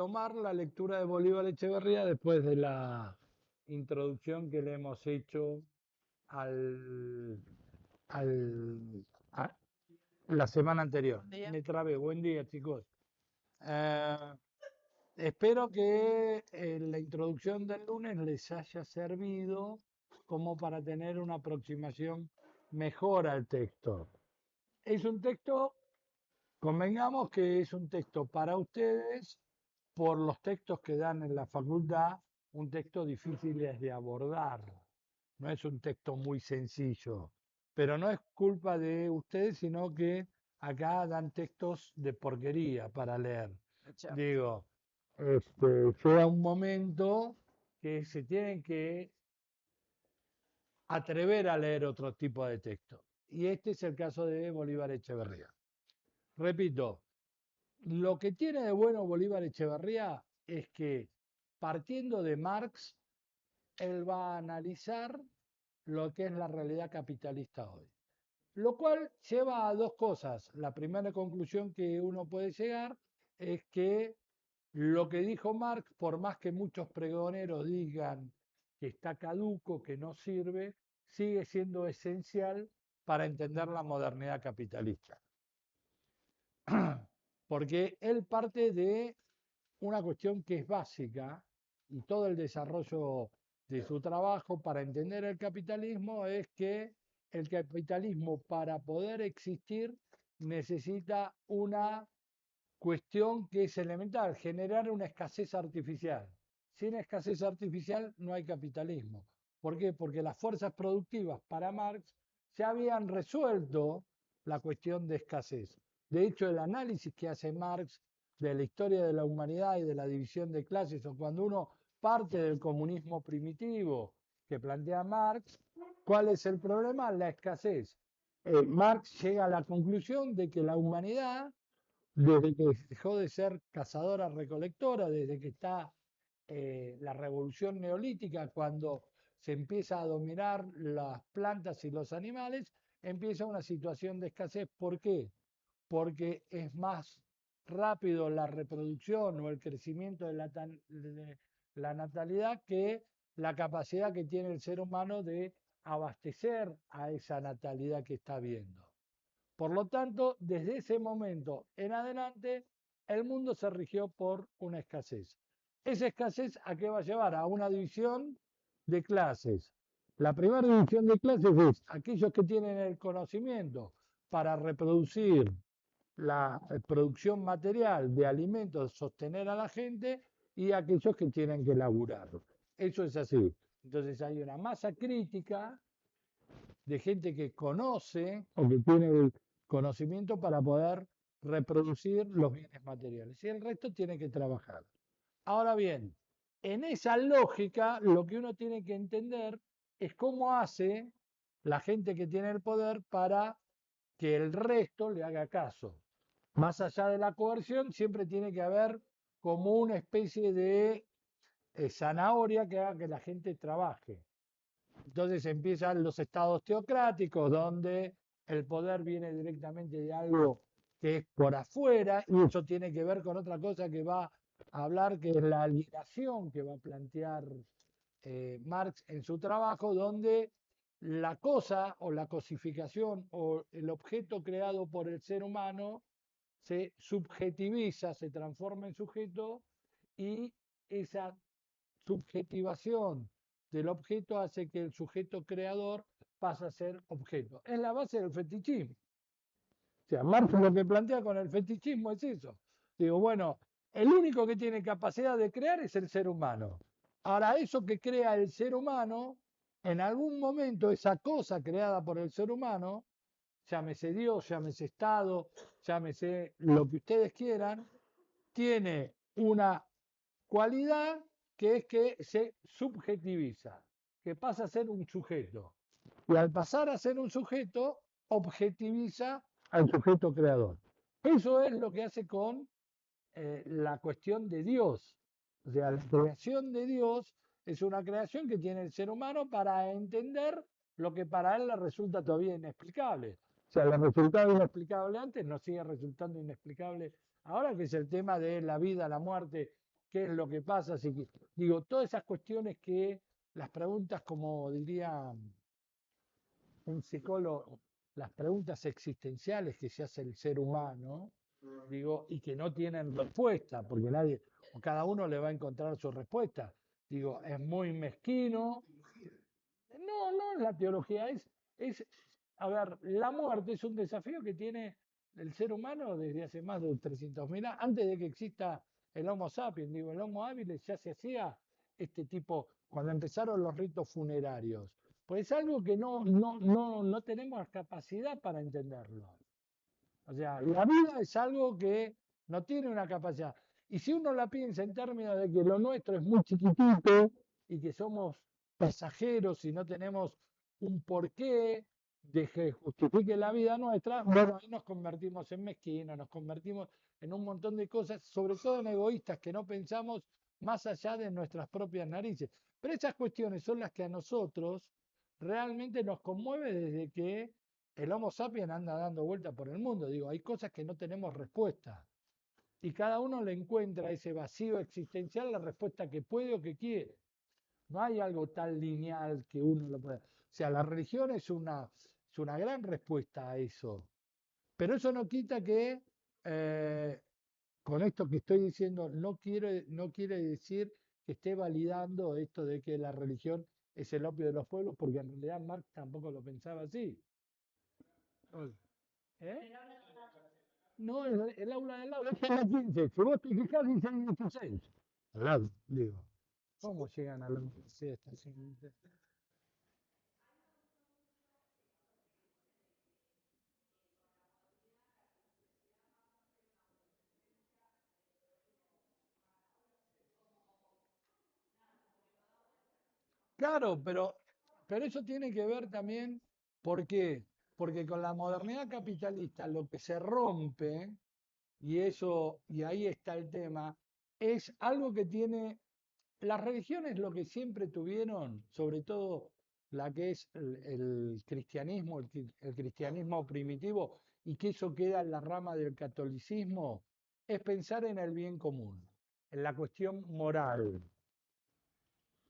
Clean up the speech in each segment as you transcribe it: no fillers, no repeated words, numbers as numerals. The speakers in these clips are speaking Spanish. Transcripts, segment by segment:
retomar la lectura de Bolívar Echeverría después de la introducción que le hemos hecho al, a la semana anterior. Buen día. Me trabé. Buen día, chicos. Eh, Espero que la introducción del lunes les haya servido como para tener una aproximación mejor al texto. Es un texto, convengamos que es un texto para ustedes, por los textos que dan en la facultad, un texto difícil de abordar. No es un texto muy sencillo, pero no es culpa de ustedes, sino que acá dan textos de porquería para leer. Cierto. Digo, llega un momento que se tienen que atrever a leer otro tipo de texto. Y este es el caso de Bolívar Echeverría. Repito, lo que tiene de bueno Bolívar Echeverría es que, partiendo de Marx, él va a analizar lo que es la realidad capitalista hoy. Lo cual lleva a dos cosas. La primera conclusión que uno puede llegar es que lo que dijo Marx, por más que muchos pregoneros digan que está caduco, que no sirve, sigue siendo esencial para entender la modernidad capitalista. Porque él parte de una cuestión que es básica y todo el desarrollo de su trabajo para entender el capitalismo es que el capitalismo para poder existir necesita una cuestión que es elemental, generar una escasez artificial. Sin escasez artificial no hay capitalismo. ¿Por qué? Porque las fuerzas productivas para Marx ya habían resuelto la cuestión de escasez. De hecho, el análisis que hace Marx de la historia de la humanidad y de la división de clases, o cuando uno parte del comunismo primitivo que plantea Marx, ¿cuál es el problema? La escasez. Marx llega a la conclusión de que la humanidad, desde que dejó de ser cazadora-recolectora, desde que está la revolución neolítica, cuando se empieza a dominar las plantas y los animales, empieza una situación de escasez. ¿Por qué? Porque es más rápido la reproducción o el crecimiento de la natalidad que la capacidad que tiene el ser humano de abastecer a esa natalidad que está viendo. Por lo tanto, desde ese momento en adelante, el mundo se rigió por una escasez. Esa escasez, ¿a qué va a llevar? A una división de clases. La primera división de clases es aquellos que tienen el conocimiento para reproducir la producción material de alimentos, sostener a la gente, y aquellos que tienen que laburar. Eso es así. Entonces hay una masa crítica de gente que conoce o que tiene el conocimiento para poder reproducir los bienes materiales. Y el resto tiene que trabajar. Ahora bien, en esa lógica lo que uno tiene que entender es cómo hace la gente que tiene el poder para que el resto le haga caso. Más allá de la coerción, siempre tiene que haber como una especie de zanahoria que haga que la gente trabaje. Entonces empiezan los estados teocráticos, donde el poder viene directamente de algo que es por afuera, y eso tiene que ver con otra cosa que va a hablar, que es la alienación que va a plantear Marx en su trabajo, donde la cosa o la cosificación o el objeto creado por el ser humano se subjetiviza, se transforma en sujeto, y esa subjetivación del objeto hace que el sujeto creador pase a ser objeto. Es la base del fetichismo. O sea, Marx lo que plantea con el fetichismo es eso. Digo, bueno, el único que tiene capacidad de crear es el ser humano. Ahora, eso que crea el ser humano, en algún momento esa cosa creada por el ser humano, llámese Dios, llámese Estado, llámese lo que ustedes quieran, tiene una cualidad que es que se subjetiviza, que pasa a ser un sujeto. Y al pasar a ser un sujeto, objetiviza al sujeto creador. Eso es lo que hace con la cuestión de Dios. O sea, la creación de Dios es una creación que tiene el ser humano para entender lo que para él le resulta todavía inexplicable. O sea, le resultaba inexplicable antes, nos sigue resultando inexplicable ahora, que es el tema de la vida, la muerte qué es lo que pasa. Digo, todas esas cuestiones que las preguntas, como diría un psicólogo, las preguntas existenciales que se hace el ser humano, digo, y que no tienen respuesta, porque nadie, o cada uno le va a encontrar su respuesta. Digo, es muy mezquino. No, no es la teología, es, a ver, la muerte es un desafío que tiene el ser humano desde hace más de 300.000 años, antes de que exista el Homo sapiens, digo, el Homo habilis ya se hacía este tipo, cuando empezaron los ritos funerarios. Pues es algo que no tenemos capacidad para entenderlo. O sea, la vida es algo que no tiene una capacidad. Y si uno la piensa en términos de que lo nuestro es muy chiquitito y que somos pasajeros y no tenemos un porqué de que justifique la vida nuestra, bueno, ahí nos convertimos en mezquinos, nos convertimos en un montón de cosas, sobre todo en egoístas que no pensamos más allá de nuestras propias narices. Pero esas cuestiones son las que a nosotros realmente nos conmueve desde que el Homo sapiens anda dando vueltas por el mundo. Digo, hay cosas que no tenemos respuesta. Y cada uno le encuentra ese vacío existencial la respuesta que puede o que quiere. No hay algo tan lineal que uno lo pueda. O sea, la religión es una gran respuesta a eso. Pero eso no quita que con esto que estoy diciendo no quiere decir que esté validando esto de que la religión es el opio de los pueblos, porque en realidad Marx tampoco lo pensaba así. ¿Eh? No, el aula del lado, es en la 15. Si vos te fijás, dice 16. Al lado, digo. ¿Cómo llegan a la universidad esta gente? Claro, pero eso tiene que ver también, ¿por qué? Porque con la modernidad capitalista lo que se rompe, y eso, y ahí está el tema, es algo que tiene, las religiones lo que siempre tuvieron, sobre todo la que es el cristianismo, el cristianismo primitivo, y que eso queda en la rama del catolicismo, es pensar en el bien común, en la cuestión moral.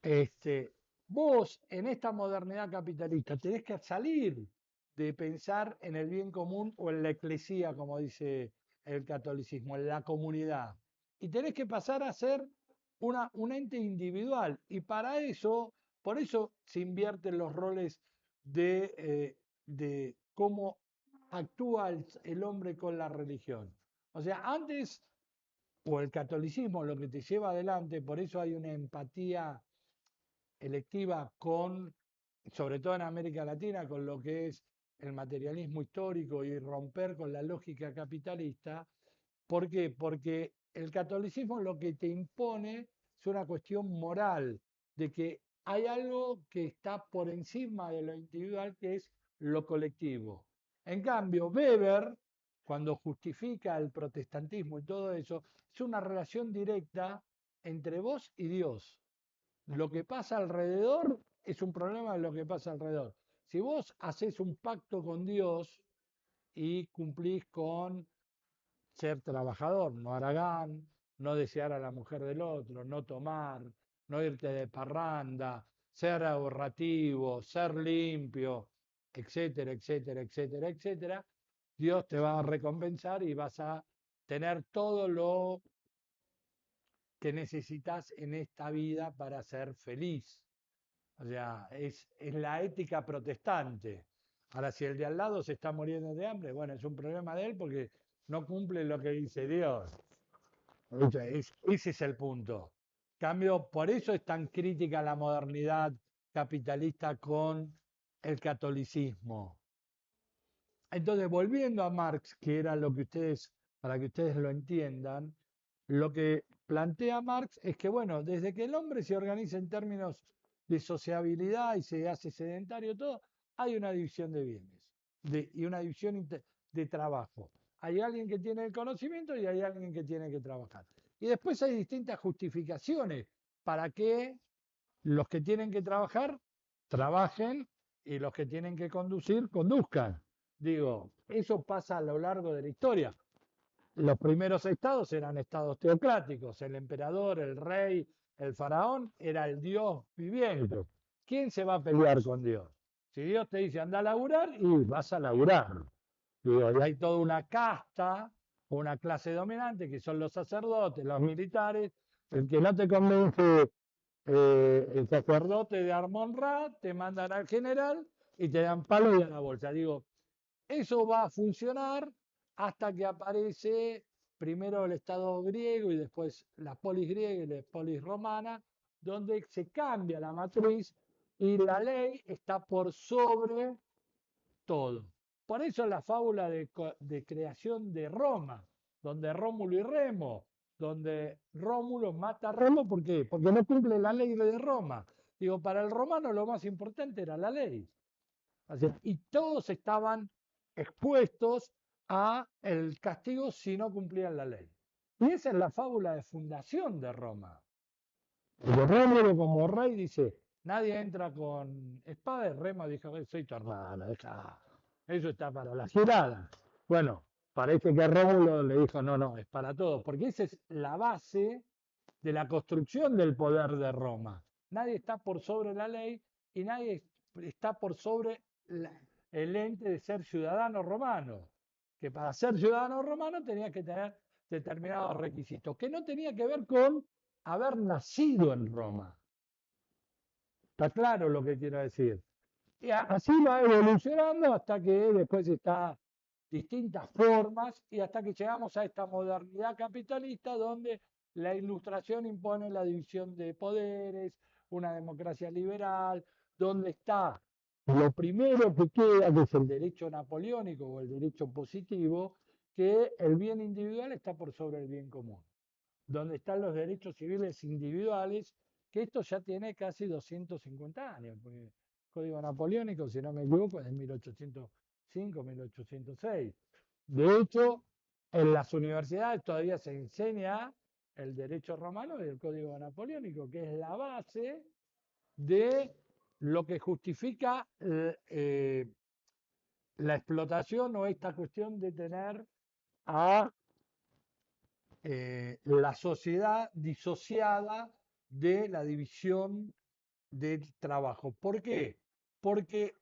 Este, vos en esta modernidad capitalista tenés que salir de pensar en el bien común o en la eclesía, como dice el catolicismo, en la comunidad. Y tenés que pasar a ser un ente individual. Y para eso, por eso se invierten los roles de cómo actúa el hombre con la religión. O sea, antes, o el catolicismo lo que te lleva adelante, por eso hay una empatía electiva con, sobre todo en América Latina, con lo que es el materialismo histórico y romper con la lógica capitalista. ¿Por qué? Porque el catolicismo lo que te impone es una cuestión moral, de que hay algo que está por encima de lo individual, que es lo colectivo. En cambio, Weber, cuando justifica el protestantismo y todo eso, es una relación directa entre vos y Dios. Lo que pasa alrededor es un problema de lo que pasa alrededor. Si vos haces un pacto con Dios y cumplís con ser trabajador, no haragán, no desear a la mujer del otro, no tomar, no irte de parranda, ser ahorrativo, ser limpio, etcétera, etcétera, etcétera, etcétera, Dios te va a recompensar y vas a tener todo lo que necesitas en esta vida para ser feliz. O sea, es la ética protestante. Ahora, si el de al lado se está muriendo de hambre, bueno, es un problema de él porque no cumple lo que dice Dios. O sea, ese es el punto. Cambio, por eso es tan crítica la modernidad capitalista con el catolicismo. Entonces, volviendo a Marx, que era lo que ustedes, para que ustedes lo entiendan, lo que plantea Marx es que, bueno, desde que el hombre se organiza en términos de sociabilidad y se hace sedentario, todo, hay una división de bienes y una división de trabajo. Hay alguien que tiene el conocimiento y hay alguien que tiene que trabajar. Y después hay distintas justificaciones para que los que tienen que trabajar trabajen y los que tienen que conducir conduzcan. Digo, eso pasa a lo largo de la historia. Los primeros estados eran estados teocráticos, el emperador, el rey, el faraón era el Dios viviente. ¿Quién se va a pelear con Dios? Si Dios te dice anda a laburar, y vas a laburar. Digo, y hay toda una casta, una clase dominante, que son los sacerdotes, los militares. El que no te convence, el sacerdote de Amon-Ra, te mandan al general y te dan palo y a la bolsa. Digo, eso va a funcionar hasta que aparece primero el Estado griego y después la polis griega y la polis romana, donde se cambia la matriz y la ley está por sobre todo. Por eso la fábula de creación de Roma, donde Rómulo y Remo, donde Rómulo mata a Remo, ¿por qué? Porque no cumple la ley de Roma. Digo, para el romano lo más importante era la ley. Y todos estaban expuestos a el castigo si no cumplían la ley. Y esa es la fábula de fundación de Roma. Porque Rómulo como rey dice, nadie entra con espada, y Remo dijo, soy tu hermano, deja. Eso está para la girada. Bueno, parece que Rómulo le dijo, no, no, es para todos, porque esa es la base de la construcción del poder de Roma. Nadie está por sobre la ley y nadie está por sobre el ente de ser ciudadano romano, que para ser ciudadano romano tenía que tener determinados requisitos, que no tenía que ver con haber nacido en Roma. Está claro lo que quiero decir. Y así va evolucionando hasta que después está distintas formas y hasta que llegamos a esta modernidad capitalista donde la ilustración impone la división de poderes, una democracia liberal, donde está lo primero que queda, que es el derecho napoleónico o el derecho positivo, que el bien individual está por sobre el bien común, donde están los derechos civiles individuales, que esto ya tiene casi 250 años, porque el Código Napoleónico, si no me equivoco, es de 1805, 1806. De hecho, en las universidades todavía se enseña el derecho romano y el Código Napoleónico, que es la base de lo que justifica la explotación o esta cuestión de tener a la sociedad disociada de la división del trabajo. ¿Por qué? Porque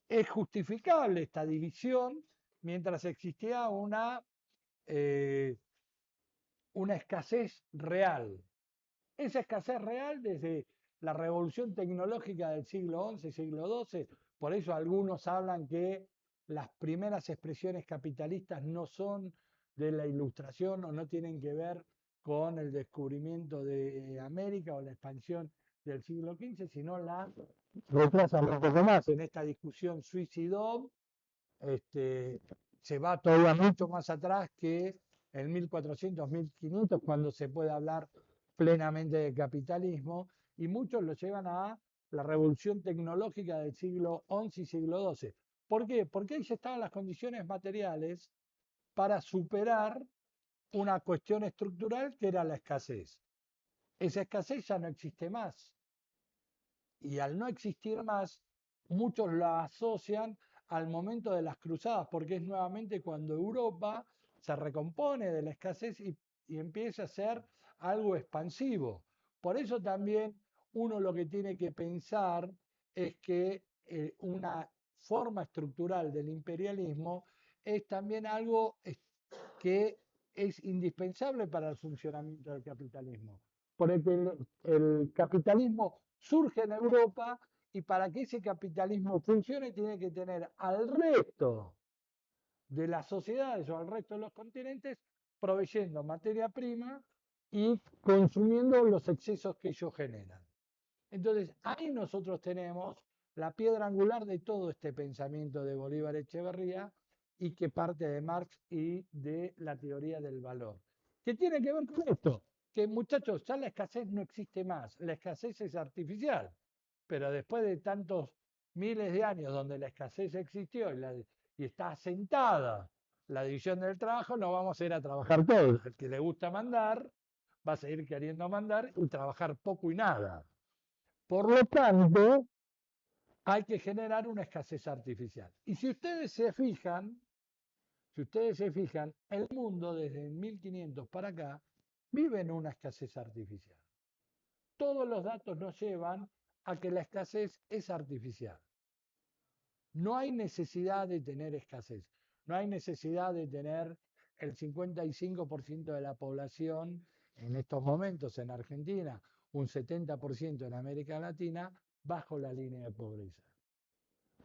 es justificable esta división mientras existía eh, una escasez real. Esa escasez real desde la revolución tecnológica del siglo XI, siglo XII, por eso algunos hablan que las primeras expresiones capitalistas no son de la ilustración o no tienen que ver con el descubrimiento de América o la expansión del siglo XV, sino la retrasan un poco más en esta discusión suicidó, se va todavía mucho más atrás que en 1400, 1500, cuando se puede hablar plenamente de capitalismo, y muchos lo llevan a la revolución tecnológica del siglo XI y siglo XII. ¿Por qué? Porque ahí se estaban las condiciones materiales para superar una cuestión estructural que era la escasez. Esa escasez ya no existe más. Y al no existir más, muchos la asocian al momento de las cruzadas, porque es nuevamente cuando Europa se recompone de la escasez y empieza a ser algo expansivo. Por eso también uno lo que tiene que pensar es que una forma estructural del imperialismo es también algo que es indispensable para el funcionamiento del capitalismo. Porque el capitalismo surge en Europa y para que ese capitalismo funcione tiene que tener al resto de las sociedades o al resto de los continentes proveyendo materia prima y consumiendo los excesos que ellos generan. Entonces, ahí nosotros tenemos la piedra angular de todo este pensamiento de Bolívar Echeverría y que parte de Marx y de la teoría del valor. ¿Qué tiene que ver con esto? Que muchachos, ya la escasez no existe más, la escasez es artificial, pero después de tantos miles de años donde la escasez existió y está asentada la división del trabajo, no vamos a ir a trabajar todos. El que le gusta mandar va a seguir queriendo mandar y trabajar poco y nada. Por lo tanto, hay que generar una escasez artificial. Y si ustedes se fijan, Si ustedes se fijan, el mundo desde el 1500 para acá vive en una escasez artificial. Todos los datos nos llevan a que la escasez es artificial. No hay necesidad de tener escasez, no hay necesidad de tener el 55% de la población en estos momentos en Argentina, un 70% en América Latina, bajo la línea de pobreza.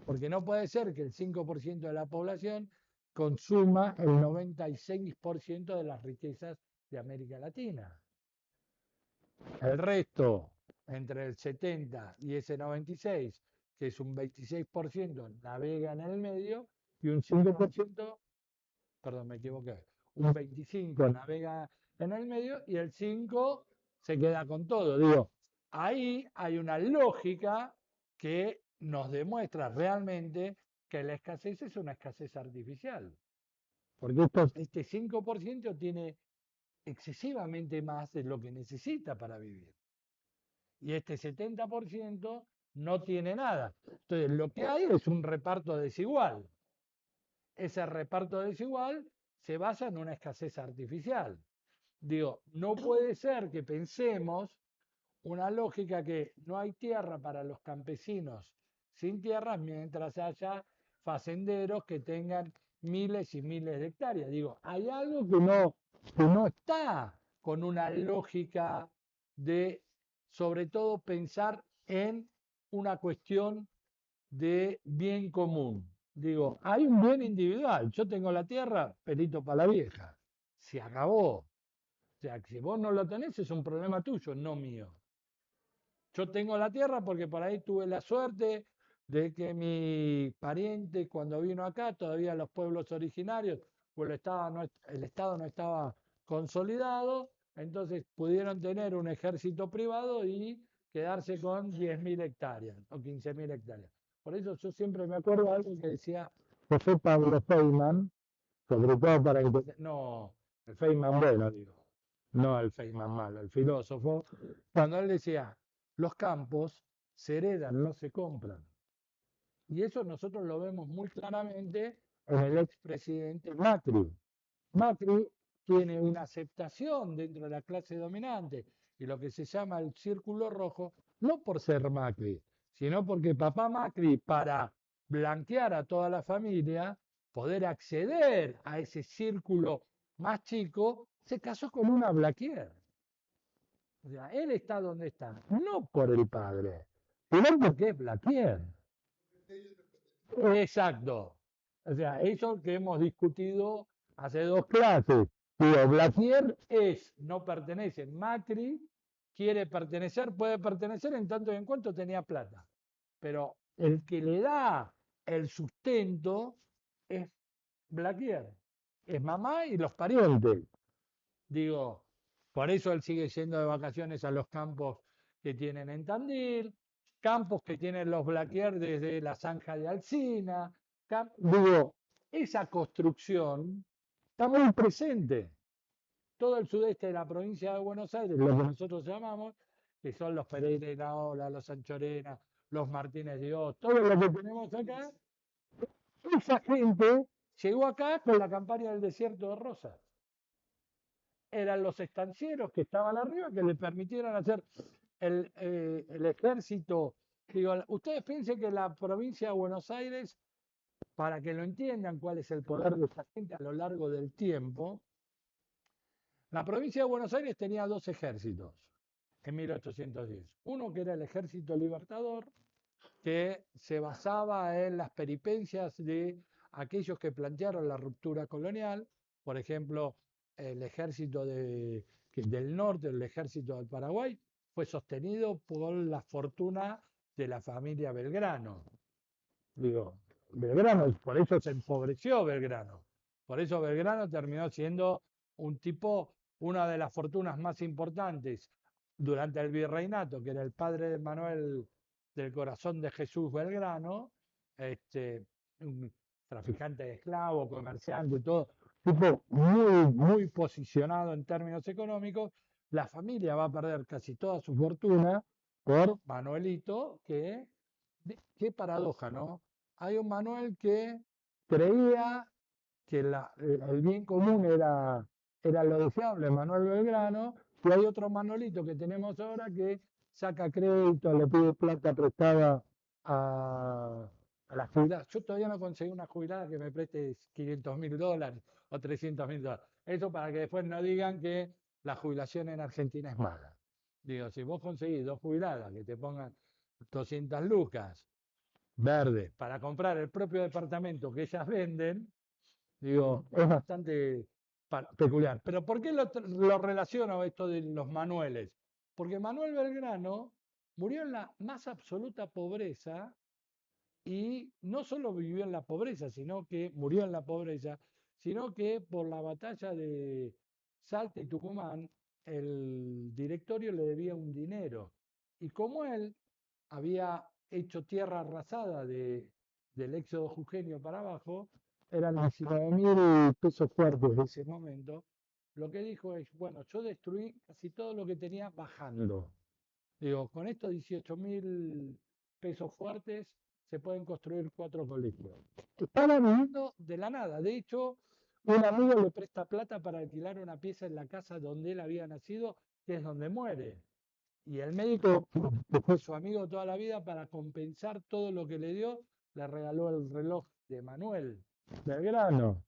Porque no puede ser que el 5% de la población consuma el 96% de las riquezas de América Latina. El resto, entre el 70 y ese 96, que es un 26%, navega en el medio y un 5%, perdón, me equivoqué, un 25% navega en el medio y el 5% se queda con todo. Digo, ahí hay una lógica que nos demuestra realmente que la escasez es una escasez artificial. Porque este 5% tiene excesivamente más de lo que necesita para vivir. Y este 70% no tiene nada. Entonces, lo que hay es un reparto desigual. Ese reparto desigual se basa en una escasez artificial. Digo, no puede ser que pensemos una lógica que no hay tierra para los campesinos sin tierras mientras haya facenderos que tengan miles y miles de hectáreas. Digo, hay algo que no está con una lógica de, sobre todo, pensar en una cuestión de bien común. Digo, hay un bien individual. Yo tengo la tierra, pelito para la vieja. Se acabó. O sea, que si vos no lo tenés es un problema tuyo, no mío. Yo tengo la tierra porque por ahí tuve la suerte de que mi pariente cuando vino acá, todavía los pueblos originarios, pues el Estado no estaba consolidado, entonces pudieron tener un ejército privado y quedarse con 10.000 hectáreas o 15.000 hectáreas. Por eso yo siempre me acuerdo de algo que decía José Pablo Feynman, sobre todo para entender, no, el Feynman bueno, digo, no el Feynman malo, el filósofo, cuando él decía, los campos se heredan, no se compran. Y eso nosotros lo vemos muy claramente en el expresidente Macri. Macri tiene una aceptación dentro de la clase dominante y lo que se llama el círculo rojo, no por ser Macri, sino porque papá Macri, para blanquear a toda la familia, poder acceder a ese círculo más chico, se casó con una Blaquier. O sea, él está donde está, no por el padre, sino porque es Blaquier. Exacto. O sea, eso que hemos discutido hace dos clases. Digo, Blaquier no pertenece. Macri quiere pertenecer, puede pertenecer en tanto y en cuanto tenía plata. Pero el que le da el sustento es Blaquier. Es mamá y los parientes. Digo, por eso él sigue yendo de vacaciones a los campos que tienen en Tandil, campos que tienen los Blaquier desde la zanja de Alsina. Digo, esa construcción está muy presente. Todo el sudeste de la provincia de Buenos Aires, lo que nosotros llamamos, que son los Pereira y Ola, los Anchorena, los Martínez de Oz, todo lo que tenemos acá, esa gente llegó acá con la campaña del desierto de Rosas. Eran los estancieros que estaban arriba que le permitieron hacer el ejército. Digo, ustedes piensen que la provincia de Buenos Aires, para que lo entiendan cuál es el poder de esta gente a lo largo del tiempo, la provincia de Buenos Aires tenía dos ejércitos en 1810. Uno que era el Ejército Libertador, que se basaba en las peripencias de aquellos que plantearon la ruptura colonial, por ejemplo, el ejército del norte, el ejército del Paraguay, fue sostenido por la fortuna de la familia Belgrano. Digo, Belgrano, por eso se empobreció Belgrano. Por eso Belgrano terminó siendo un tipo, una de las fortunas más importantes durante el virreinato, que era el padre de Manuel del Corazón de Jesús Belgrano, un traficante de esclavos, comerciante, todo, tipo muy posicionado en términos económicos. La familia va a perder casi toda su fortuna por Manuelito, qué paradoja, ¿no? Hay un Manuel que creía que el bien común era lo deseable, Manuel Belgrano, y hay otro Manolito que tenemos ahora que saca crédito, le pide plata prestada a, a la jubilada. Yo todavía no conseguí una jubilada que me preste $500.000 o $300.000. Eso para que después no digan que la jubilación en Argentina es mala. Digo, si vos conseguís dos jubiladas que te pongan 200 lucas verdes para comprar el propio departamento que ellas venden, digo, es bastante peculiar. Pero ¿por qué lo relaciono a esto de los Manueles? Porque Manuel Belgrano murió en la más absoluta pobreza y no solo vivió en la pobreza, sino que murió en la pobreza, sino que por la batalla de Salta y Tucumán, el directorio le debía un dinero. Y como él había hecho tierra arrasada del éxodo jujeño para abajo, eran 19.000 pesos fuertes de ese momento, lo que dijo es, bueno, yo destruí casi todo lo que tenía bajando. Digo, con estos 18.000 pesos fuertes se pueden construir 4 colegios. Estaba viviendo de la nada. De hecho, un amigo le presta plata para alquilar una pieza en la casa donde él había nacido, que es donde muere. Y el médico, que fue su amigo toda la vida, para compensar todo lo que le dio, le regaló el reloj de Manuel Belgrano.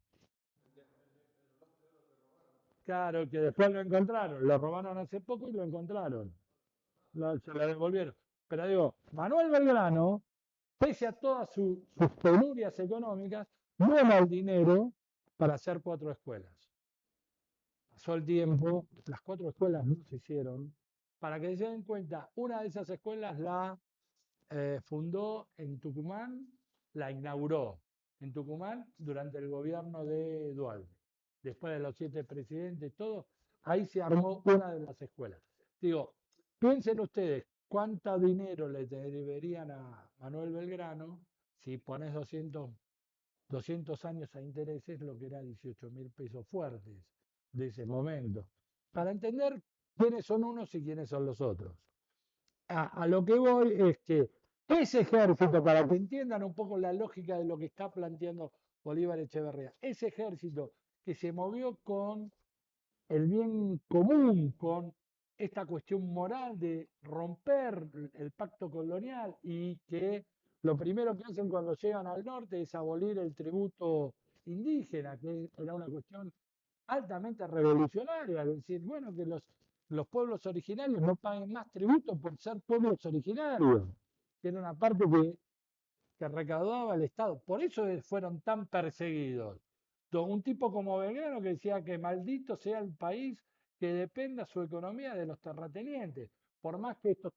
Claro, que después lo encontraron. Lo robaron hace poco y lo encontraron. Se lo devolvieron. Pero digo, Manuel Belgrano, pese a todas sus penurias económicas, dona el dinero para hacer 4 escuelas. Pasó el tiempo, las 4 escuelas no se hicieron. Para que se den cuenta, una de esas escuelas la fundó en Tucumán, la inauguró en Tucumán durante el gobierno de Duhalde. Después de los 7 presidentes, todo, ahí se armó una de las escuelas. Digo, piensen ustedes cuánto dinero le deberían a Manuel Belgrano si pones 200 años a intereses, lo que era 18.000 pesos fuertes de ese momento, para entender quiénes son unos y quiénes son los otros. A lo que voy es que ese ejército, para que entiendan un poco la lógica de lo que está planteando Bolívar Echeverría, ese ejército que se movió con el bien común, con esta cuestión moral de romper el pacto colonial y que lo primero que hacen cuando llegan al norte es abolir el tributo indígena, que era una cuestión altamente revolucionaria, es decir, bueno, que los pueblos originarios no paguen más tributo por ser pueblos originarios, que era una parte que recaudaba el Estado. Por eso fueron tan perseguidos. Un tipo como Belgrano que decía que maldito sea el país que dependa su economía de los terratenientes, por más que estos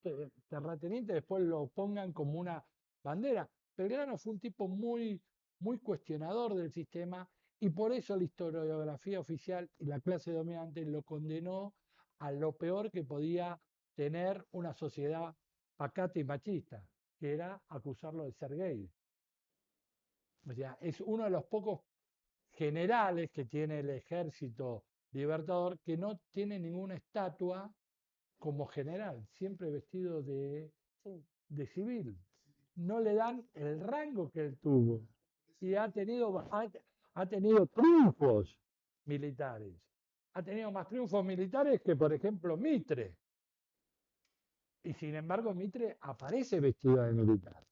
terratenientes después lo pongan como una bandera. Belgrano fue un tipo muy, muy cuestionador del sistema y por eso la historiografía oficial y la clase dominante lo condenó a lo peor que podía tener una sociedad pacata y machista, que era acusarlo de ser gay. O sea, es uno de los pocos generales que tiene el ejército libertador que no tiene ninguna estatua como general, siempre vestido de civil. No le dan el rango que él tuvo. Y ha tenido triunfos militares. Ha tenido más triunfos militares que, por ejemplo, Mitre. Y sin embargo, Mitre aparece vestido de militar.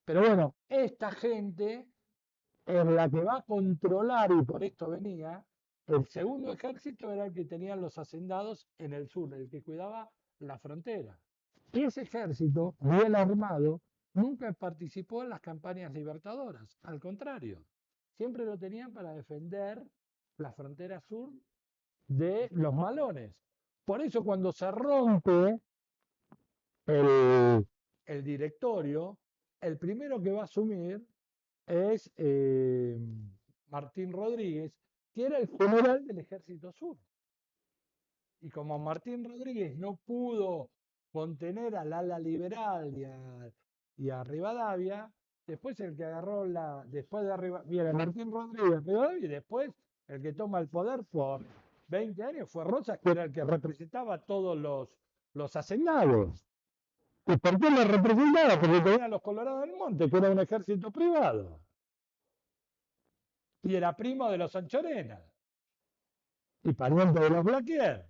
Pero bueno, esta gente es la que va a controlar, y por esto venía, el segundo ejército era el que tenían los hacendados en el sur, el que cuidaba la frontera. Y ese ejército, bien armado, nunca participó en las campañas libertadoras, al contrario, siempre lo tenían para defender la frontera sur de los malones. Por eso cuando se rompe el directorio, el primero que va a asumir es Martín Rodríguez, que era el general del Ejército Sur. Y como Martín Rodríguez no pudo contener al ala liberal y a Rivadavia, después el que agarró después de viene Martín Rodríguez, Rivadavia, y después el que toma el poder por 20 años fue Rosas, que era el que representaba a todos los hacendados. ¿Y por qué lo representaba? Porque tenía a los Colorados del Monte, que era un ejército privado. y era primo de los Anchorena y pariente de los Blaquier.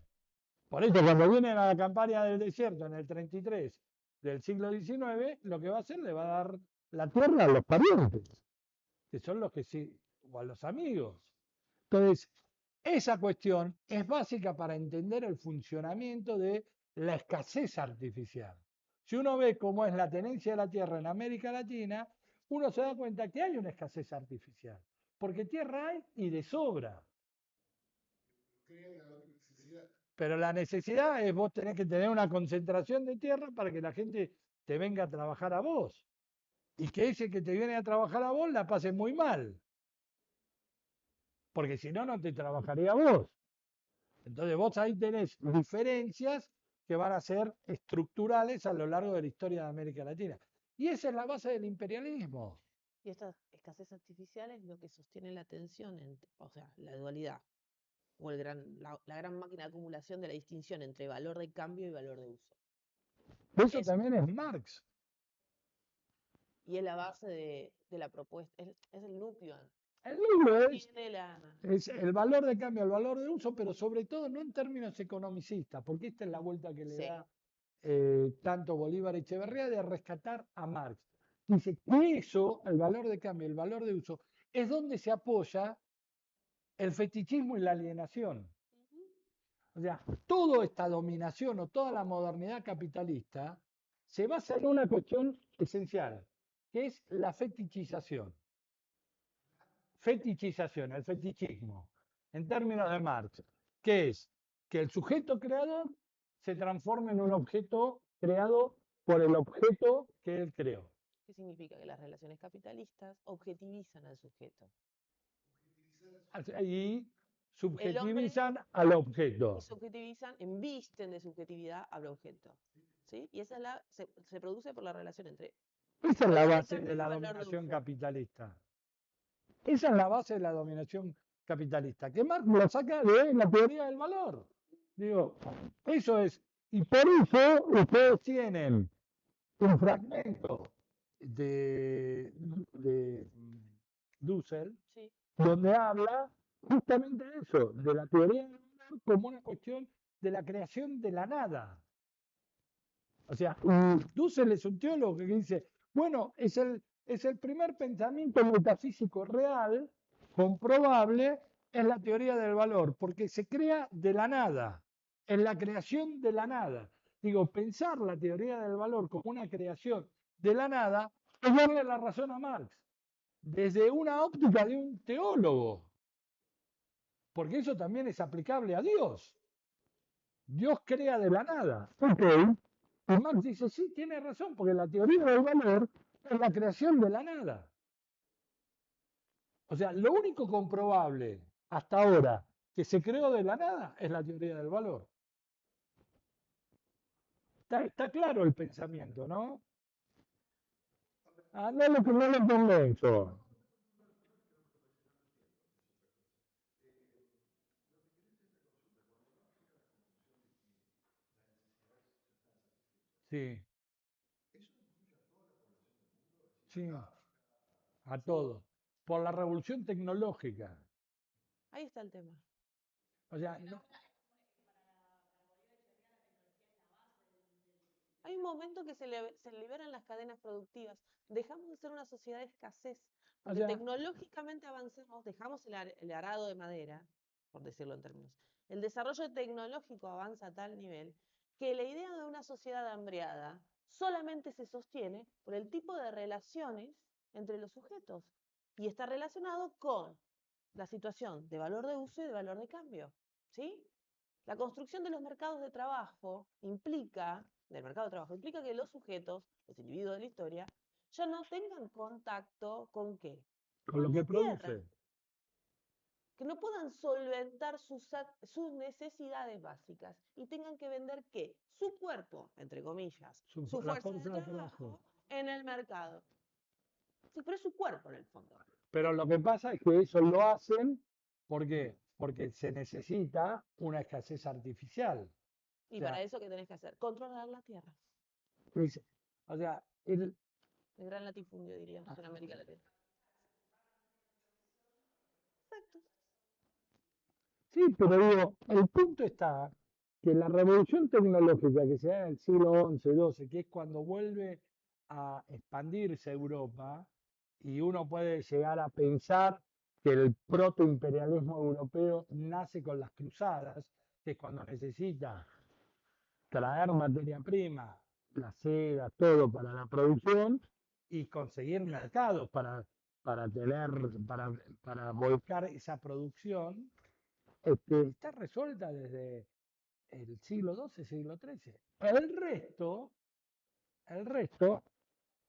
Por eso cuando vienen a la campaña del desierto en el 33 del siglo XIX, lo que va a hacer le va a dar la tierra a los parientes, que son los que sí, o a los amigos. Entonces, esa cuestión es básica para entender el funcionamiento de la escasez artificial. Si uno ve cómo es la tenencia de la tierra en América Latina, uno se da cuenta que hay una escasez artificial, porque tierra hay y de sobra. Pero la necesidad es vos tenés que tener una concentración de tierra para que la gente te venga a trabajar a vos. Y que ese que te viene a trabajar a vos la pase muy mal. Porque si no, no te trabajaría a vos. Entonces vos ahí tenés diferencias que van a ser estructurales a lo largo de la historia de América Latina. Y esa es la base del imperialismo. Y esta escasez artificial es lo que sostiene la tensión, o sea, la dualidad, o la gran máquina de acumulación de la distinción entre valor de cambio y valor de uso. Eso Eso, también es Marx. y es la base de la propuesta, es el núcleo. El libro Tiene la... es el valor de cambio, el valor de uso, pero sobre todo no en términos economicistas, porque esta es la vuelta que le Sí. da tanto Bolívar Echeverría de rescatar a Marx. Dice que eso, el valor de cambio, el valor de uso, es donde se apoya el fetichismo y la alienación. Ujú. O sea, toda esta dominación o toda la modernidad capitalista se basa en una cuestión esencial, que es la fetichización. Fetichización, el fetichismo, en términos de Marx, que es que el sujeto creador se transforme en un objeto creado por el objeto que él creó. ¿Qué significa? Que las relaciones capitalistas objetivizan al sujeto. Y El hombre subjetivizan al y objeto. subjetivizan, embisten de subjetividad al objeto. ¿Sí? Y esa es se produce por la relación entre Esa es la valor de base de cambio y la valor de dominación uso. capitalista. Esa es la base de la dominación capitalista, que Marx lo saca de la teoría del valor. Digo, eso es. Y por eso ustedes tienen un fragmento de Dussel, Sí. donde habla justamente de eso, de la teoría del valor como una cuestión de la creación de la nada. O sea, Dussel es un teólogo que dice, bueno, es el primer pensamiento metafísico real, comprobable, en la teoría del valor, porque se crea de la nada, en la creación de la nada. Digo, pensar la teoría del valor como una creación de la nada es darle la razón a Marx, desde una óptica de un teólogo, porque eso también es aplicable a Dios. Dios crea de la nada. Ok. Y Marx dice, sí, tiene razón, porque la teoría del valor es la creación de la nada. O sea, lo único comprobable hasta ahora que se creó de la nada es la teoría del valor. Está claro el pensamiento, ¿no? Ah, no, no lo convenzo. Sí, sí, a Sí, todo. Por la revolución tecnológica. ahí está el tema. O sea, no, Hay un momento que se liberan las cadenas productivas. Dejamos de ser una sociedad de escasez, o porque sea, tecnológicamente avanzamos, dejamos el arado de madera, por decirlo en términos. El desarrollo tecnológico avanza a tal nivel que la idea de una sociedad hambriada solamente se sostiene por el tipo de relaciones entre los sujetos y está relacionado con la situación de valor de uso y de valor de cambio. ¿Sí? La construcción de los mercados de trabajo del mercado de trabajo, implica que los sujetos, los individuos de la historia, ya no tengan contacto con qué? con lo Con que la tierra, produce. que no puedan solventar sus necesidades básicas y tengan que vender qué? Su cuerpo, entre comillas, su La fuerza de fuerza de trabajo. trabajo en el mercado. Sí, pero es su cuerpo en el fondo. Pero lo que pasa es que eso lo hacen porque se necesita una escasez artificial. O Y para sea, eso, ¿qué tenés que hacer? Controlar la tierra. es- o sea, El gran latifundio, diríamos, en América Latina. Exacto. Sí, pero digo, el punto está que la revolución tecnológica que se da en el siglo XI, XII, que es cuando vuelve a expandirse Europa, y uno puede llegar a pensar que el protoimperialismo europeo nace con las cruzadas, que es cuando necesita traer materia prima, la seda, todo para la producción y conseguir mercados para tener, para volcar esa producción, está resuelta desde el siglo XII, siglo XIII. El resto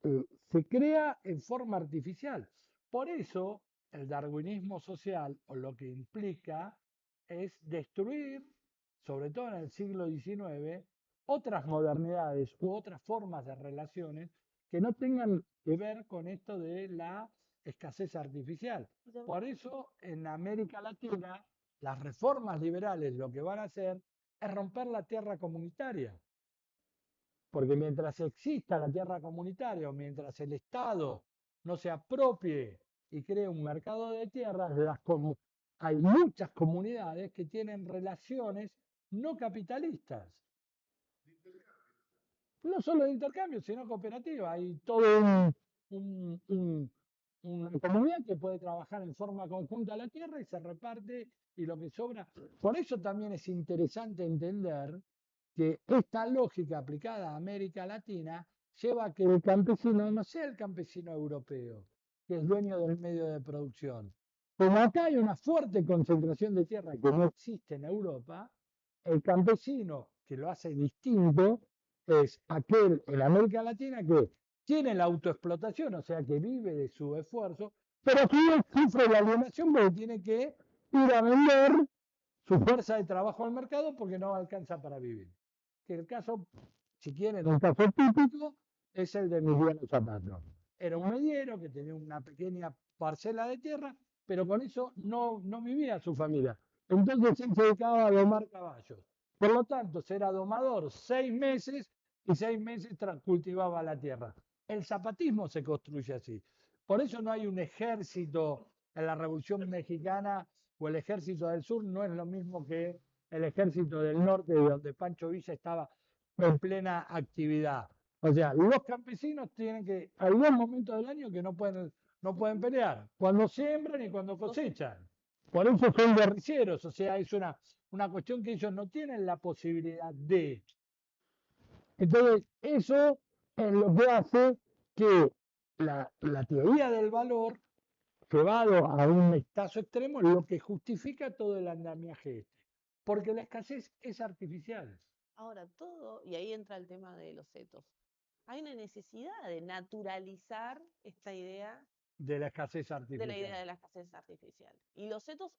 se crea en forma artificial. Por eso el darwinismo social, o lo que implica, es destruir, sobre todo en el siglo XIX, otras modernidades u otras formas de relaciones que no tengan que ver con esto de la escasez artificial. Por eso en América Latina las reformas liberales lo que van a hacer es romper la tierra comunitaria. Porque mientras exista la tierra comunitaria o mientras el Estado no se apropie y cree un mercado de tierras, hay muchas comunidades que tienen relaciones no capitalistas. No solo de intercambio, sino cooperativa. Hay todo una comunidad que puede trabajar en forma conjunta la tierra y se reparte y lo que sobra. Por eso también es interesante entender que esta lógica aplicada a América Latina lleva a que el campesino no sea el campesino europeo, que es dueño del medio de producción. Como acá hay una fuerte concentración de tierra que no existe en Europa, el campesino que lo hace distinto es aquel en América Latina que tiene la autoexplotación, o sea, que vive de su esfuerzo, pero aquí sufre la alienación porque tiene que ir a vender su fuerza de trabajo al mercado porque no alcanza para vivir. Que el caso, si quieren, un caso típico es el de Emiliano Zapata. Era un mediero que tenía una pequeña parcela de tierra, pero con eso no vivía su familia. Entonces él se dedicaba a domar caballos. Por lo tanto, era domador 6 meses y 6 meses cultivaba la tierra. El zapatismo se construye así. Por eso no hay un ejército en la Revolución Mexicana, o el ejército del sur no es lo mismo que el ejército del norte, donde Pancho Villa estaba en plena actividad. O sea, los campesinos tienen que, hay dos momentos del año que no pueden pelear, cuando siembran y cuando cosechan. Por eso son guerrilleros, o sea, es una cuestión que ellos no tienen la posibilidad de. Entonces, eso es lo que hace que la teoría del valor, llevado a un estazo extremo, lo que justifica todo el andamiaje este. Porque la escasez es artificial. Ahora todo, y ahí entra el tema de los setos. Hay una necesidad de naturalizar esta idea De la escasez de la artificial. idea de la escasez artificial. Y los setos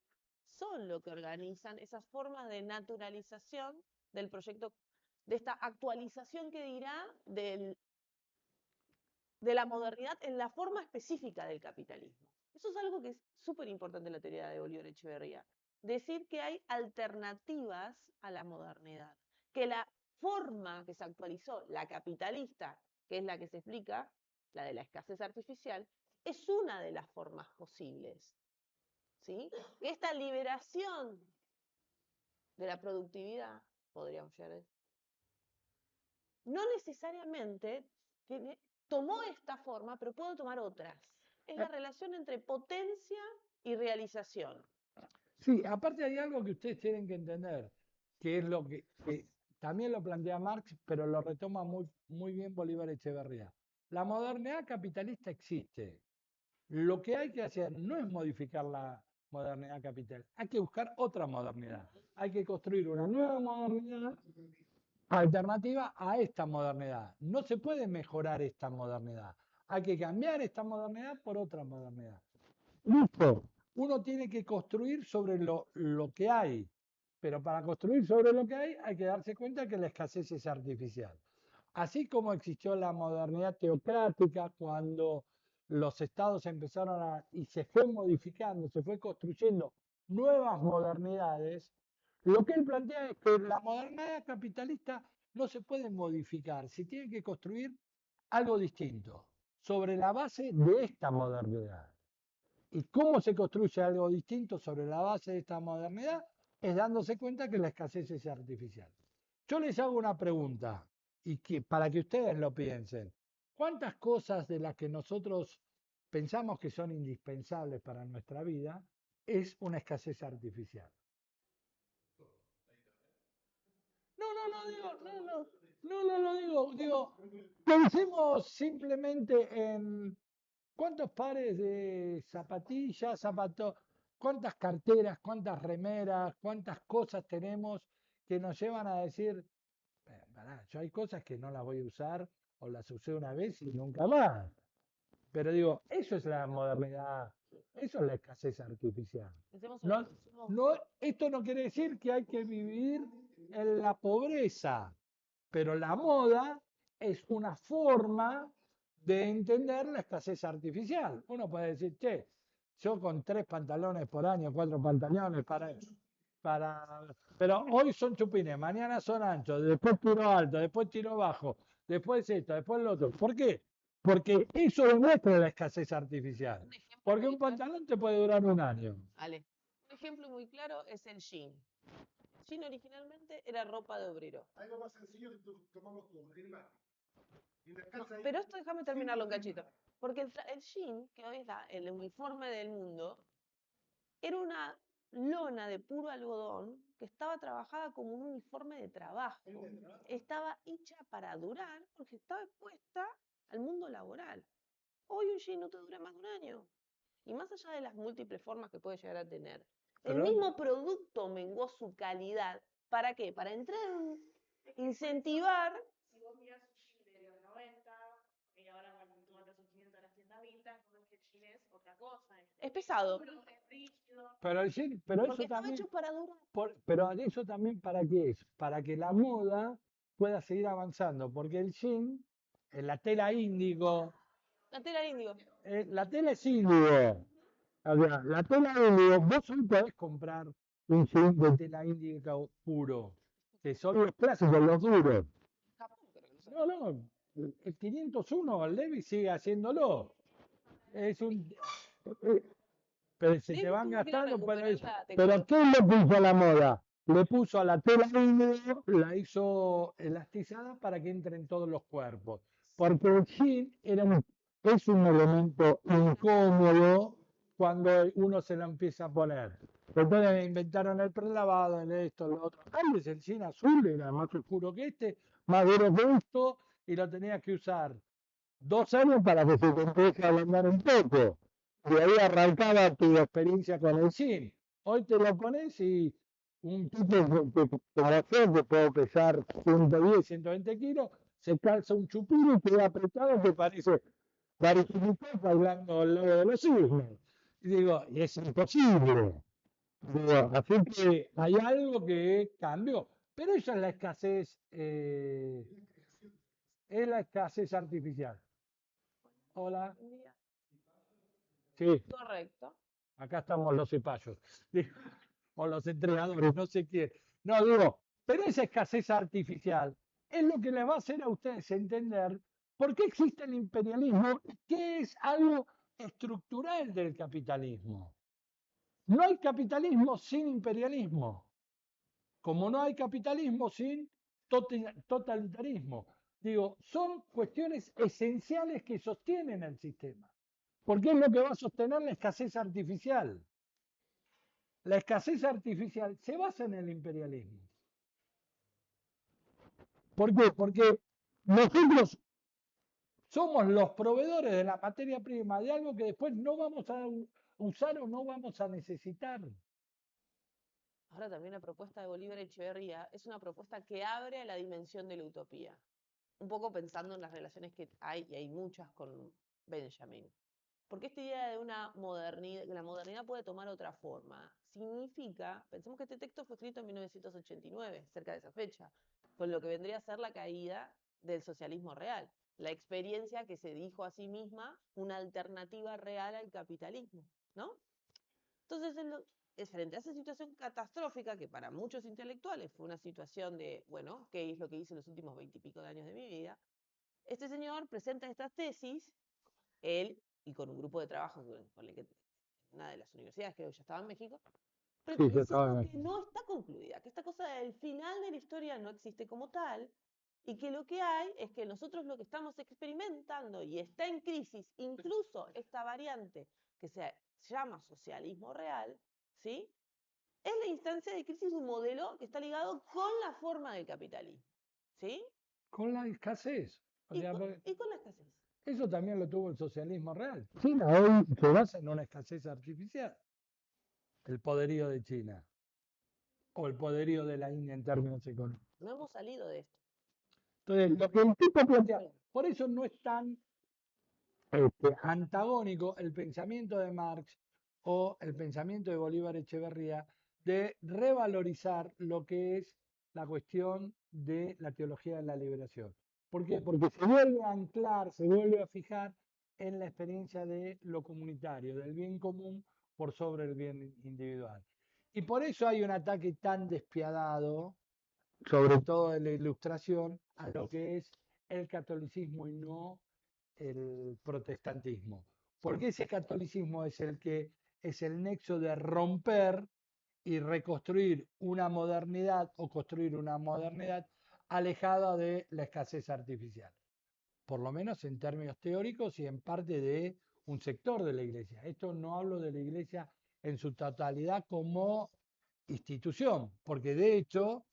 son lo que organizan esas formas de naturalización del proyecto, de esta actualización que dirá de la modernidad en la forma específica del capitalismo. Eso es algo que es súper importante en la teoría de Bolívar Echeverría. Decir que hay alternativas a la modernidad, que la forma que se actualizó, la capitalista, que es la que se explica, la de la escasez artificial, es una de las formas posibles. ¿Sí? Esta liberación de la productividad, podríamos llegar a decir, no necesariamente tomó esta forma, pero puede tomar otras. Es la relación entre potencia y realización. Sí, aparte hay algo que ustedes tienen que entender, que es lo que también lo plantea Marx, pero lo retoma muy bien Bolívar Echeverría. La modernidad capitalista existe. Lo que hay que hacer no es modificar la modernidad capital, hay que buscar otra modernidad. Hay que construir una nueva modernidad alternativa a esta modernidad. No se puede mejorar esta modernidad. Hay que cambiar esta modernidad por otra modernidad. Listo. Uno tiene que construir sobre lo que hay, pero para construir sobre lo que hay que darse cuenta que la escasez es artificial. Así como existió la modernidad teocrática cuando los estados empezaron y se fue modificando, se fue construyendo nuevas modernidades, lo que él plantea es que la modernidad capitalista no se puede modificar, se tiene que construir algo distinto sobre la base de esta modernidad. ¿Y cómo se construye algo distinto sobre la base de esta modernidad? Es dándose cuenta que la escasez es artificial. Yo les hago una pregunta y que, para que ustedes lo piensen. ¿Cuántas cosas de las que nosotros pensamos que son indispensables para nuestra vida es una escasez artificial? No, no, no digo, no lo digo, pensemos simplemente en cuántos pares de zapatillas, cuántas carteras, cuántas remeras, cuántas cosas tenemos que nos llevan a decir, pará, yo hay cosas que no las voy a usar o las usé una vez y nunca más. Pero digo, eso es la modernidad, eso es la escasez artificial. Pensemos en No, los consumos. no, esto no quiere decir que hay que vivir en la pobreza, pero la moda es una forma de entender la escasez artificial. Uno puede decir, che, yo con 3 pantalones por año, 4 pantalones pero hoy son chupines, mañana son anchos, después tiro alto, después tiro bajo, después esto, después lo otro. ¿Por qué? Porque eso demuestra la escasez artificial. Un ejemplo Porque muy un claro, pantalón te puede durar un año. Ale, un ejemplo muy claro es el jean. Jean originalmente era ropa de obrero. Algo más sencillo que tomamos como clima. Y en la No, casa hay pero esto déjame terminarlo un 5 cachito. Porque el jean, que hoy es el uniforme del mundo, era una lona de puro algodón que estaba trabajada como un uniforme de trabajo. Estaba hecha para durar porque estaba expuesta al mundo laboral. Hoy un jean no te dura más de un año. Y más allá de las múltiples formas que puede llegar a tener, el Pero mismo producto menguó su calidad. ¿Para qué? Para incentivar. Si vos miras un jean de los 90, y ahora cuando tú andas un 500 a las tiendas vintage, no es que el jean es otra cosa. Es pesado. Es rígido. Pero, pero Porque eso estaba también, hecho para durar. pero eso también ¿para qué es? Para que la moda pueda seguir avanzando, porque el jean, la tela índigo, La tela índigo. la tela es índigo. O sea, la tela índigo, vos hoy podés comprar un jean de tela índigo puro, que son los clásicos, los duros. Japón, creo que lo usa. No, no, el 501, el Levi sigue haciéndolo. Es un, pero se te Levi van tuvo que ir a gastando, recuperar la pero tecnología. ¿qué le puso a la moda? Le puso a la tela índigo, la hizo elastizada para que entre en todos los cuerpos. Porque el jean es un elemento incómodo cuando uno se lo empieza a poner. Entonces inventaron el prelavado, en esto, en lo otro. Antes el jean azul era más oscuro que este, más duro que esto, y lo tenías que usar 2 años para que se te empiece a ablandar un poco. Y ahí arrancaba tu experiencia con el jean. Hoy te lo pones y un tipo como yo, que puedo pesar 110, 120 kilos, se calza un chupín y queda apretado que parece Baricimital bailando al lado de los cisnes. Y digo, y es imposible. Digo, así que hay algo que cambió. Pero esa es la escasez, es la escasez artificial. Hola. Un día. Sí, Correcto. acá estamos los cipayos. O los entrenadores, no sé quién. No, digo, pero esa escasez artificial es lo que les va a hacer a ustedes entender por qué existe el imperialismo y qué es algo estructural del capitalismo. No hay capitalismo sin imperialismo, como no hay capitalismo sin totalitarismo. Digo, son cuestiones esenciales que sostienen el sistema, porque es lo que va a sostener la escasez artificial. La escasez artificial se basa en el imperialismo. ¿Por qué? Porque nosotros somos los proveedores de la materia prima de algo que después no vamos a usar o no vamos a necesitar. Ahora también la propuesta de Bolívar Echeverría es una propuesta que abre a la dimensión de la utopía. Un poco pensando en las relaciones que hay, y hay muchas con Benjamin. Porque esta idea de una modernidad, que la modernidad puede tomar otra forma, significa, pensemos que este texto fue escrito en 1989, cerca de esa fecha, con lo que vendría a ser la caída del socialismo real, la experiencia que se dijo a sí misma una alternativa real al capitalismo, ¿no? Entonces, frente a esa situación catastrófica, que para muchos intelectuales fue una situación de, bueno, ¿qué es lo que hice en los últimos 20 y pico de años de mi vida? Este señor presenta estas tesis, él y con un grupo de trabajo con el que una de las universidades, creo que ya estaba en México, pero Sí, ya estaba diciendo en que no está concluida, que esta cosa del final de la historia no existe como tal, y que lo que hay es que nosotros lo que estamos experimentando y está en crisis, incluso esta variante que se llama socialismo real, ¿sí? Es la instancia de crisis de un modelo que está ligado con la forma del capitalismo, ¿sí? con la escasez. O sea, porque Y con la escasez. eso también lo tuvo el socialismo real. China hoy se basa en una escasez artificial, el poderío de China o el poderío de la India en términos económicos. No hemos salido de esto. Entonces, lo que el tipo plantea, por eso no es tan antagónico el pensamiento de Marx o el pensamiento de Bolívar Echeverría de revalorizar lo que es la cuestión de la teología de la liberación. ¿Por qué? Porque se vuelve a anclar, se vuelve a fijar en la experiencia de lo comunitario, del bien común por sobre el bien individual. Y por eso hay un ataque tan despiadado, sobre todo en la Ilustración, a lo que es el catolicismo y no el protestantismo. Porque ese catolicismo es el que es el nexo de romper y reconstruir una modernidad o construir una modernidad alejada de la escasez artificial, por lo menos en términos teóricos y en parte de un sector de la iglesia. Esto no hablo de la iglesia en su totalidad como institución, porque de hecho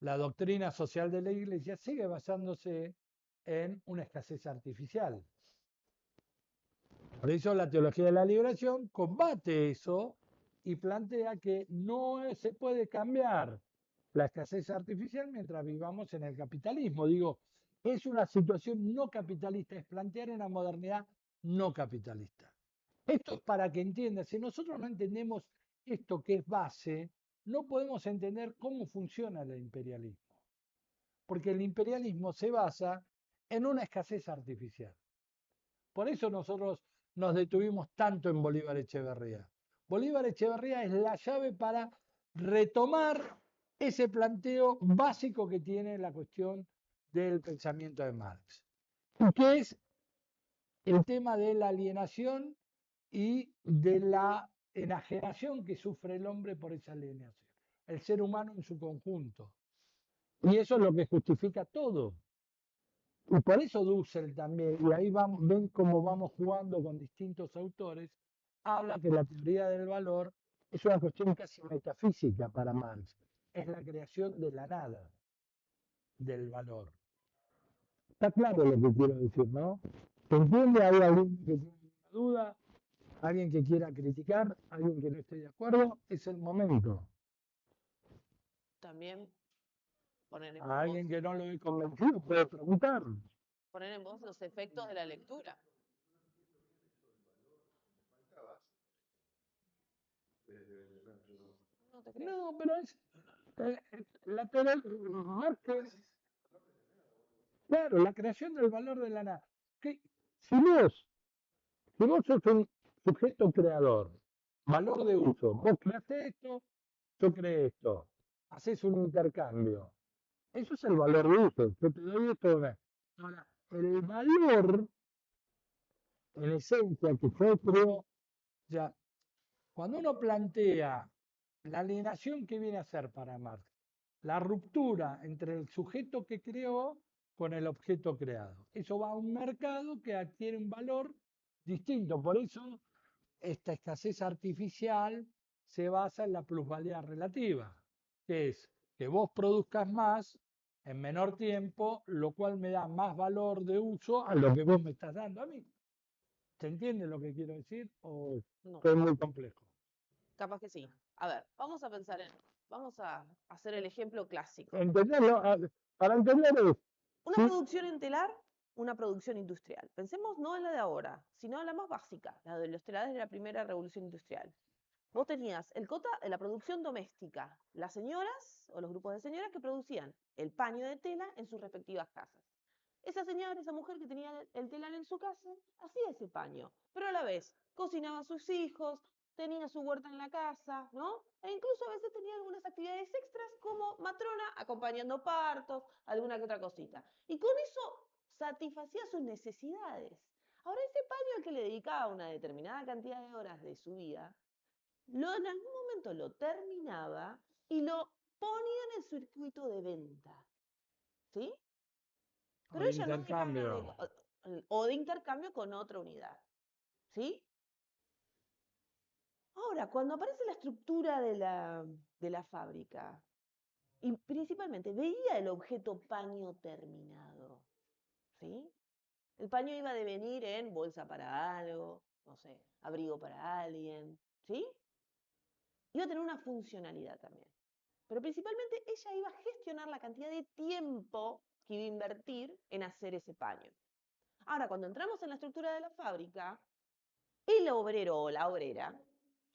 la doctrina social de la iglesia sigue basándose en una escasez artificial. Por eso la teología de la liberación combate eso y plantea que no se puede cambiar la escasez artificial mientras vivamos en el capitalismo. Digo, es una situación no capitalista, es plantear una modernidad no capitalista. Esto es para que entiendas, si nosotros no entendemos esto que es base, no podemos entender cómo funciona el imperialismo. Porque el imperialismo se basa en una escasez artificial. Por eso nosotros nos detuvimos tanto en Bolívar Echeverría. Bolívar Echeverría es la llave para retomar ese planteo básico que tiene la cuestión del pensamiento de Marx, que es el tema de la alienación y de la enajenación que sufre el hombre por esa alienación, el ser humano en su conjunto. Y eso es lo que justifica todo. Y por eso Dussel también, y ahí ven cómo vamos jugando con distintos autores, habla que la teoría del valor es una cuestión casi metafísica para Marx. Es la creación de la nada, del valor. Está claro lo que quiero decir, ¿no? ¿Se entiende? ¿Hay alguien que tiene una duda? ¿Alguien que quiera criticar? ¿Alguien que no esté de acuerdo? Es el momento. También poner en A voz, alguien que no lo he convencido puede preguntar. poner en voz los efectos de la lectura. No te crees. No, pero es la teoría, Marx, claro, la creación del valor de la nada. Que si si vos sos un sujeto creador, valor de uso, vos creaste esto, yo creé esto, haces un intercambio. Eso es el valor de uso. Yo te doy esto. Ahora, el valor, en esencia, que yo creo, ya, cuando uno plantea la alienación que viene a ser para Marx, la ruptura entre el sujeto que creó con el objeto creado. Eso va a un mercado que adquiere un valor distinto. Por eso esta escasez artificial se basa en la plusvalía relativa, que es que vos produzcas más en menor tiempo, lo cual me da más valor de uso a lo que vos me estás dando a mí. ¿Se entiende lo que quiero decir? ¿O No, es muy complejo? capaz que sí. A ver, vamos a hacer el ejemplo clásico. ¿Entenderlo? Para entender es, Una sí, producción en telar, una producción industrial. Pensemos no en la de ahora, sino en la más básica, la de los telares de la primera revolución industrial. Vos tenías el cota de la producción doméstica, las señoras o los grupos de señoras que producían el paño de tela en sus respectivas casas. Esa señora, esa mujer que tenía el telar en su casa, hacía ese paño, pero a la vez cocinaba a sus hijos, tenía su huerta en la casa, ¿no? E incluso a veces tenía algunas actividades extras como matrona acompañando partos, alguna que otra cosita. Y con eso satisfacía sus necesidades. Ahora ese paño al que le dedicaba una determinada cantidad de horas de su vida, en algún momento lo terminaba y lo ponía en el circuito de venta. ¿Sí? O Pero de ella no dejaba intercambio. o de intercambio con otra unidad. ¿Sí? Ahora, cuando aparece la estructura de la fábrica, y principalmente veía el objeto paño terminado. ¿Sí? El paño iba a devenir en bolsa para algo, no sé, abrigo para alguien, ¿sí? Iba a tener una funcionalidad también. Pero principalmente ella iba a gestionar la cantidad de tiempo que iba a invertir en hacer ese paño. Ahora, cuando entramos en la estructura de la fábrica, el obrero o la obrera,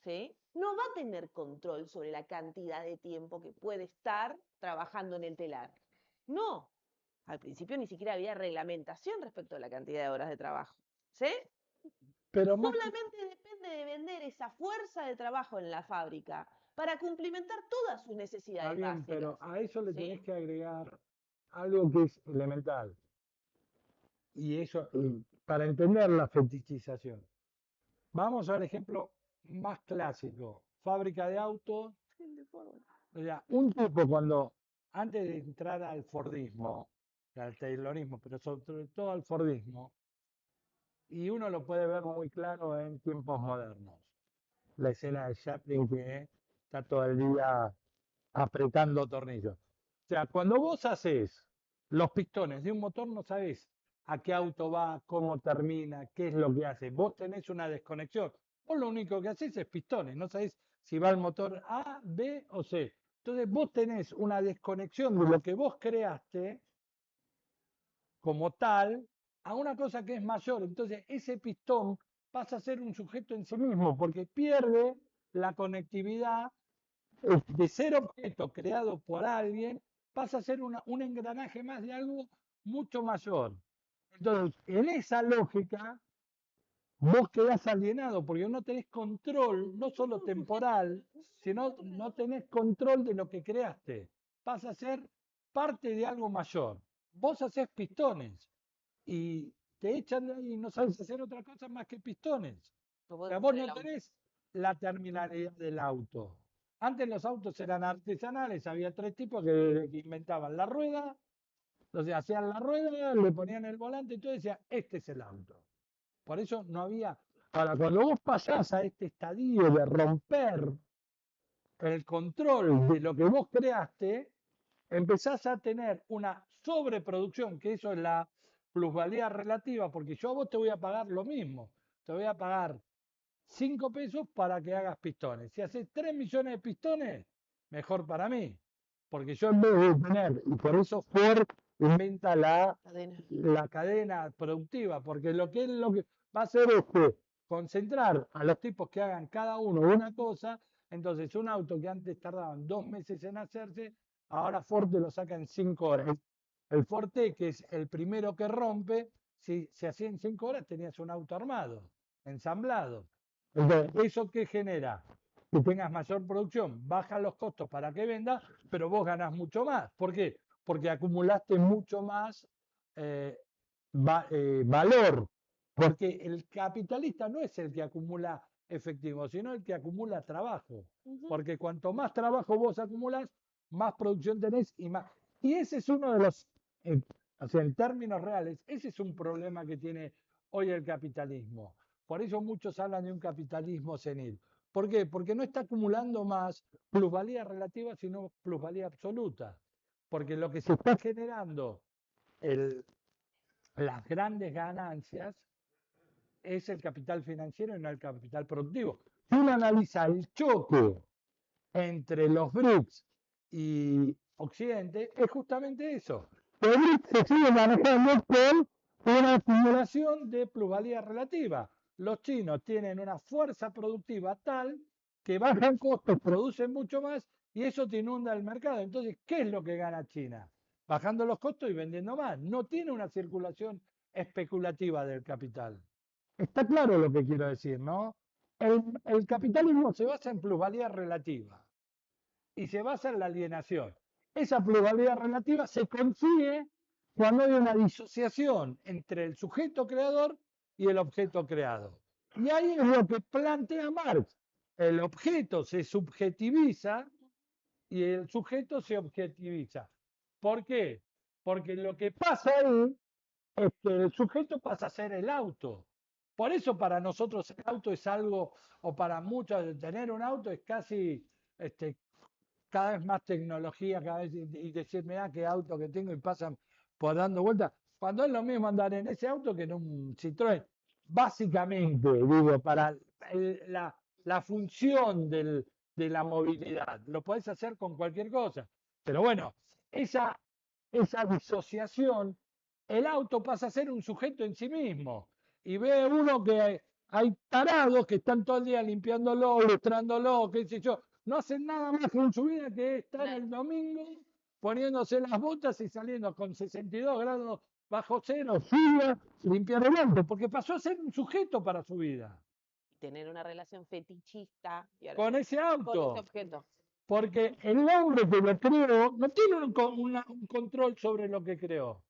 ¿sí? No va a tener control sobre la cantidad de tiempo que puede estar trabajando en el telar. No. Al principio ni siquiera había reglamentación respecto a la cantidad de horas de trabajo. ¿Sí? Pero más que, Solamente depende de vender esa fuerza de trabajo en la fábrica para cumplimentar todas sus está necesidades bien, básicas. pero a eso le tenés ¿Sí? que agregar algo que es elemental. Y eso, para entender la fetichización. Vamos al ejemplo más clásico. Fábrica de autos. O sea, un tipo cuando, antes de entrar al Fordismo, al Taylorismo, pero sobre todo al Fordismo, y uno lo puede ver muy claro en tiempos modernos. La escena de Chaplin que está todo el día apretando tornillos. O sea, cuando vos haces los pistones de un motor, no sabés a qué auto va, cómo termina, qué es lo que hace. Vos tenés una desconexión. Vos lo único que hacés es pistones, no sabés si va el motor A, B o C. Entonces vos tenés una desconexión de lo que vos creaste como tal a una cosa que es mayor. Entonces ese pistón pasa a ser un sujeto en sí mismo porque pierde la conectividad de ser objeto creado por alguien, pasa a ser un engranaje más de algo mucho mayor. Entonces, en esa lógica, vos quedás alienado porque no tenés control, no solo temporal, sino no tenés control de lo que creaste. Pasa a ser parte de algo mayor. Vos haces pistones y te echan de ahí y no sabes hacer otra cosa más que pistones. No O podés sea, vos hacer el no auto. tenés la terminalidad del auto. Antes los autos eran artesanales, había tres tipos que inventaban la rueda, entonces hacían la rueda, le ponían el volante y todo decía, este es el auto. Por eso no había. Ahora, cuando vos pasás a este estadio de romper el control de lo que vos creaste, empezás a tener una sobreproducción, que eso es la plusvalía relativa, porque yo a vos te voy a pagar lo mismo, te voy a pagar 5 pesos para que hagas pistones. Si haces 3 millones de pistones, mejor para mí, porque yo en vez de tener, y por eso Ford inventa Cadena. la cadena productiva, porque lo que va a hacer es que concentrar a los tipos que hagan cada uno una cosa, entonces un auto que antes tardaban 2 meses en hacerse, ahora Ford te lo saca en 5 horas. El Ford T, que es el primero que rompe, si se hacía en 5 horas tenías un auto armado, ensamblado. Entonces, ¿eso qué genera? Que tengas mayor producción, baja los costos para que vendas, pero vos ganás mucho más. ¿Por qué? Porque acumulaste mucho más eh, valor. Porque el capitalista no es el que acumula efectivo, sino el que acumula trabajo. Ujú. Porque cuanto más trabajo vos acumulás, más producción tenés y más. Y ese es uno de los, o sea, en términos reales, ese es un problema que tiene hoy el capitalismo. Por eso muchos hablan de un capitalismo senil. ¿Por qué? Porque no está acumulando más plusvalía relativa, sino plusvalía absoluta. Porque lo que se está generando, las grandes ganancias, es el capital financiero y no el capital productivo. Si uno analiza el choque entre los BRICS y Occidente, es justamente eso. Los BRICS se siguen manejando con una acumulación de plusvalía relativa. Los chinos tienen una fuerza productiva tal que bajan costos, producen mucho más y eso te inunda el mercado. Entonces, ¿qué es lo que gana China? Bajando los costos y vendiendo más. No tiene una circulación especulativa del capital. Está claro lo que quiero decir, ¿no? El capitalismo se basa en plusvalía relativa y se basa en la alienación. Esa plusvalía relativa se consigue cuando hay una disociación entre el sujeto creador y el objeto creado. Y ahí es lo que plantea Marx. El objeto se subjetiviza y el sujeto se objetiviza. ¿Por qué? Porque lo que pasa ahí es que el sujeto pasa a ser el auto. Por eso para nosotros el auto es algo, o para muchos tener un auto es casi cada vez más tecnología, cada vez, y decir, mirá qué auto que tengo y pasan por dando vueltas. Cuando es lo mismo andar en ese auto que en un Citroën. Básicamente, digo, para la función de la movilidad, lo podés hacer con cualquier cosa. Pero bueno, esa disociación, el auto pasa a ser un sujeto en sí mismo. Y ve uno que hay tarados que están todo el día limpiándolo, lustrándolo, qué sé yo, no hacen nada más en su vida que estar el domingo poniéndose las botas y saliendo con 62 grados bajo cero, fría, limpiar el auto, porque pasó a ser un sujeto para su vida, Tener una relación fetichista y ahora con ese con ese auto. objeto. Porque el hombre que lo creó no tiene un control sobre lo que creó.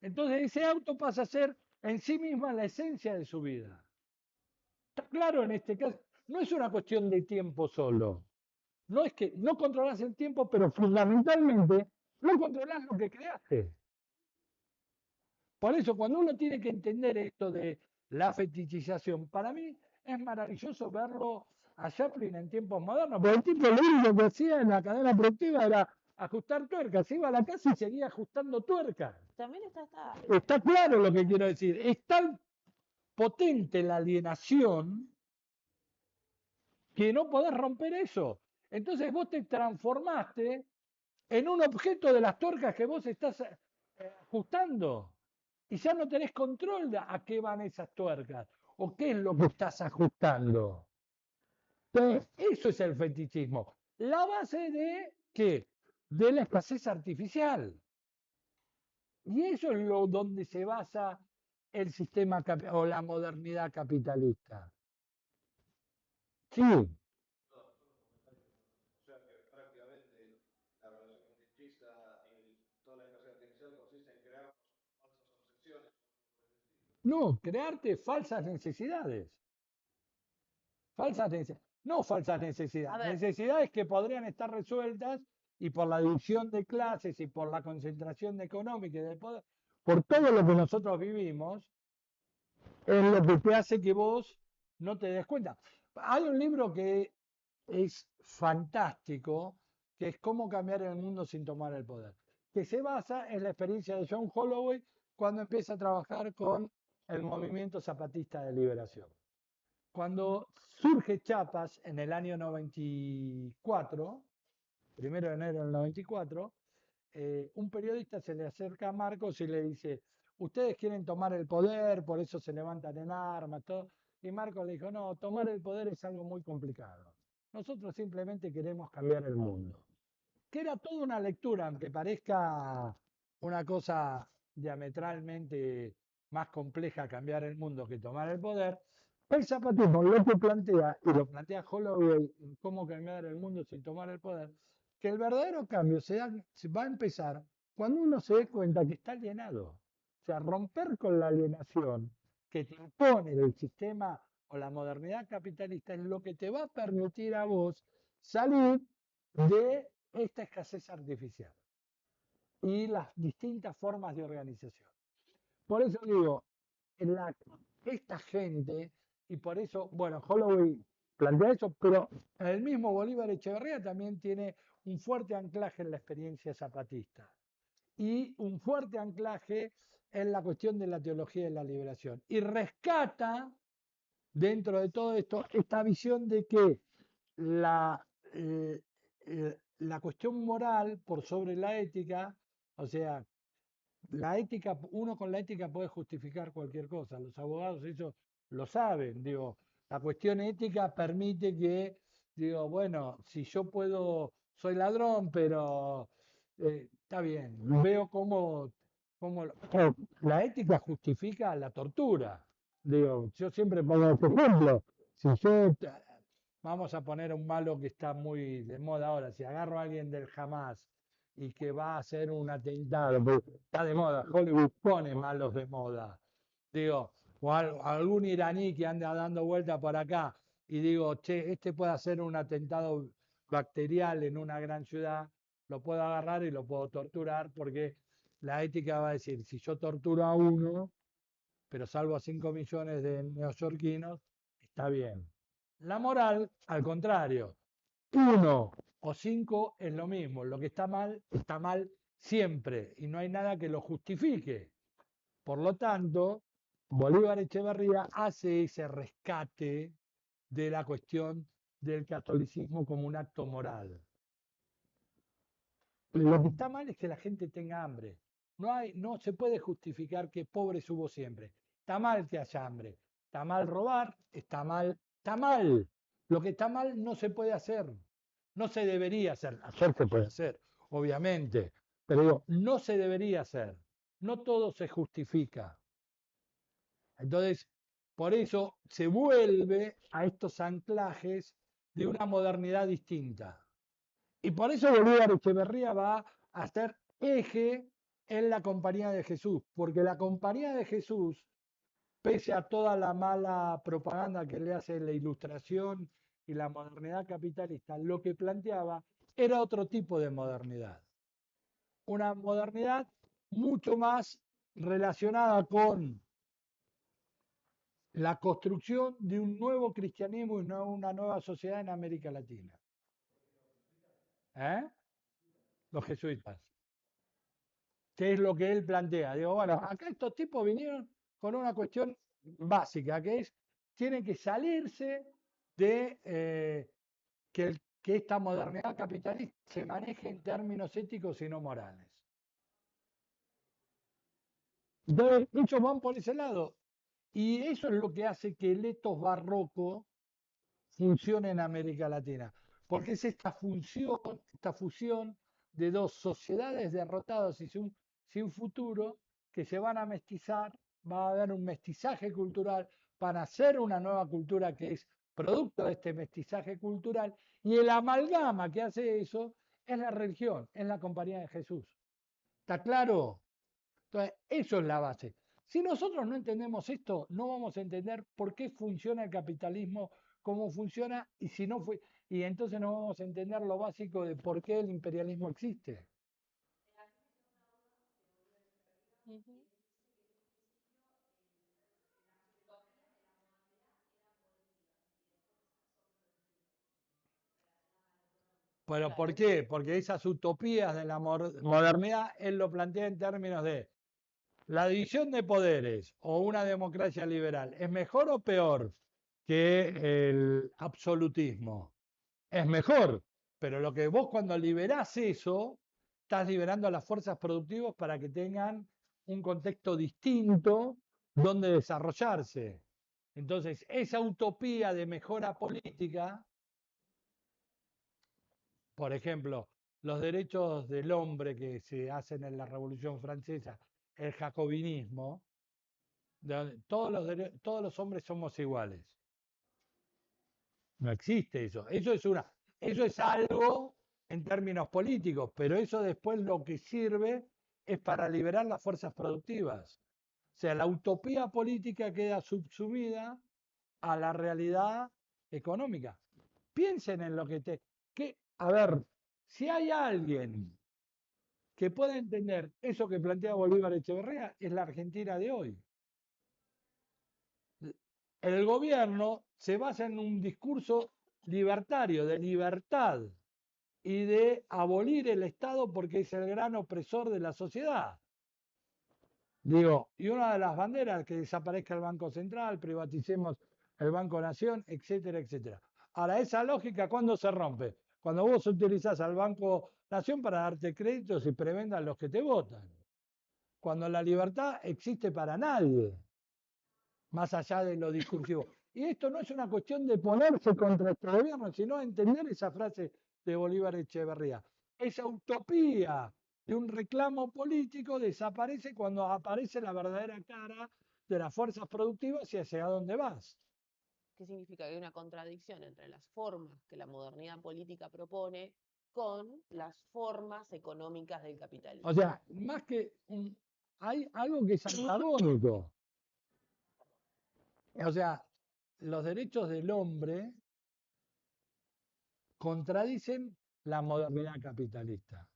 Entonces ese auto pasa a ser en sí misma la esencia de su vida. Está claro en este caso, no es una cuestión de tiempo solo. No es que no controlas el tiempo, pero fundamentalmente no controlas lo que creaste. Por eso, cuando uno tiene que entender esto de la fetichización, para mí es maravilloso verlo a Chaplin en tiempos modernos, porque el tipo lo único que hacía en la cadena productiva era ajustar tuercas, se iba a la casa y seguía ajustando tuercas. También está Está claro lo que quiero decir. Es tan potente la alienación que no podés romper eso. Entonces vos te transformaste en un objeto de las tuercas que vos estás ajustando. Y ya no tenés control de a qué van esas tuercas o qué es lo que estás ajustando. Entonces, eso es el fetichismo. La base de ¿qué? De la escasez artificial. Y eso es lo donde se basa el sistema o la modernidad capitalista. Sí, O sea que prácticamente la relación fetichista y toda la escasez artificial consiste en crear falsas obsesiones. no, crearte falsas necesidades. No falsas A necesidades, ver, necesidades que podrían estar resueltas y por la división de clases y por la concentración económica y del poder, por todo lo que nosotros vivimos, es lo que te hace que vos no te des cuenta. Hay un libro que es fantástico, que es Cómo cambiar el mundo sin tomar el poder, que se basa en la experiencia de John Holloway cuando empieza a trabajar con el movimiento zapatista de liberación. Cuando surge Chiapas en el año 94, 1 de enero del 94, un periodista se le acerca a Marcos y le dice, ustedes quieren tomar el poder, por eso se levantan en armas, todo. Y Marcos le dijo, no, tomar el poder es algo muy complicado. Nosotros simplemente queremos cambiar el mundo. Que era toda una lectura, aunque parezca una cosa diametralmente más compleja cambiar el mundo que tomar el poder, el zapatismo lo que plantea, y lo plantea Holloway en Cómo cambiar el mundo sin tomar el poder, que el verdadero cambio se va a empezar cuando uno se dé cuenta que está alienado. O sea, romper con la alienación que te impone el sistema o la modernidad capitalista es lo que te va a permitir a vos salir de esta escasez artificial y las distintas formas de organización. Por eso digo, esta gente, y por eso, bueno, Holloway plantea eso, pero el mismo Bolívar Echeverría también tiene un fuerte anclaje en la experiencia zapatista y un fuerte anclaje en la cuestión de la teología de la liberación. Y rescata, dentro de todo esto, esta visión de que la, la cuestión moral por sobre la ética, o sea, la ética, uno con la ética puede justificar cualquier cosa, los abogados eso lo saben, digo, la cuestión ética permite que, digo, bueno, si yo puedo, soy ladrón, pero está bien, veo cómo la ética justifica la tortura. Digo, yo siempre pongo este ejemplo, si yo, vamos a poner un malo que está muy de moda ahora, si agarro a alguien del Hamas y que va a hacer un atentado, porque está de moda, Hollywood pone malos de moda. Digo, o algún iraní que anda dando vuelta por acá y digo, che, este puede hacer un atentado bacterial en una gran ciudad, lo puedo agarrar y lo puedo torturar porque la ética va a decir, si yo torturo a uno, pero salvo a 5 millones de neoyorquinos, está bien. La moral, al contrario, 1 o 5 es lo mismo, lo que está mal siempre y no hay nada que lo justifique. Por lo tanto, Bolívar Echeverría hace ese rescate de la cuestión del catolicismo como un acto moral. Lo que está mal es que la gente tenga hambre. No se puede justificar que pobres hubo siempre. Está mal que haya hambre. Está mal robar, está mal, está mal. Lo que está mal no se puede hacer. No se debería hacer. Hacer se puede hacer, obviamente. Pero digo, no se debería hacer. No todo se justifica. Entonces, por eso se vuelve a estos anclajes de una modernidad distinta. Y por eso Bolívar Echeverría va a ser eje en la Compañía de Jesús, porque la Compañía de Jesús, pese a toda la mala propaganda que le hace la Ilustración y la modernidad capitalista, lo que planteaba era otro tipo de modernidad. Una modernidad mucho más relacionada con la construcción de un nuevo cristianismo y una nueva sociedad en América Latina. ¿Eh? Los jesuitas. ¿Qué es lo que él plantea? Digo, bueno, acá estos tipos vinieron con una cuestión básica, que es, tienen que salirse de que esta modernidad capitalista se maneje en términos éticos y no morales. Entonces, muchos van por ese lado. Y eso es lo que hace que el etos barroco funcione en América Latina. Porque es esta fusión de dos sociedades derrotadas y sin futuro que se van a mestizar, va a haber un mestizaje cultural para hacer una nueva cultura que es producto de este mestizaje cultural y el amalgama que hace eso es la religión, es la Compañía de Jesús. ¿Está claro? Entonces, eso es la base. Si nosotros no entendemos esto, no vamos a entender por qué funciona el capitalismo, cómo funciona, y si no fue, y entonces no vamos a entender lo básico de por qué el imperialismo existe. Ujú. ¿Pero por Claro. qué? Porque esas utopías de la modernidad, él lo plantea en términos de la división de poderes o una democracia liberal, ¿es mejor o peor que el absolutismo? Es mejor, pero lo que vos cuando liberás eso, estás liberando a las fuerzas productivas para que tengan un contexto distinto donde desarrollarse. Entonces, esa utopía de mejora política, por ejemplo, los derechos del hombre que se hacen en la Revolución Francesa, el jacobinismo, todos los hombres somos iguales. No existe eso. Eso es algo en términos políticos, pero eso después lo que sirve es para liberar las fuerzas productivas. O sea, la utopía política queda subsumida a la realidad económica. Piensen en lo a ver, si hay alguien que pueda entender eso que plantea Bolívar Echeverría, es la Argentina de hoy. El gobierno se basa en un discurso libertario, de libertad y de abolir el Estado porque es el gran opresor de la sociedad. Digo, y una de las banderas que desaparezca el Banco Central, privaticemos el Banco Nación, etcétera, etcétera. Ahora, esa lógica, ¿cuándo se rompe? Cuando vos utilizás al Banco Nación para darte créditos y prebendas los que te votan. Cuando la libertad existe para nadie, más allá de lo discursivo. Y esto no es una cuestión de ponerse contra este gobierno, sino entender esa frase de Bolívar Echeverría. Esa utopía de un reclamo político desaparece cuando aparece la verdadera cara de las fuerzas productivas y hacia dónde vas. ¿Qué significa? Que hay una contradicción entre las formas que la modernidad política propone con las formas económicas del O capitalismo. sea, hay algo que es antagónico. O sea, los derechos del hombre contradicen la modernidad capitalista.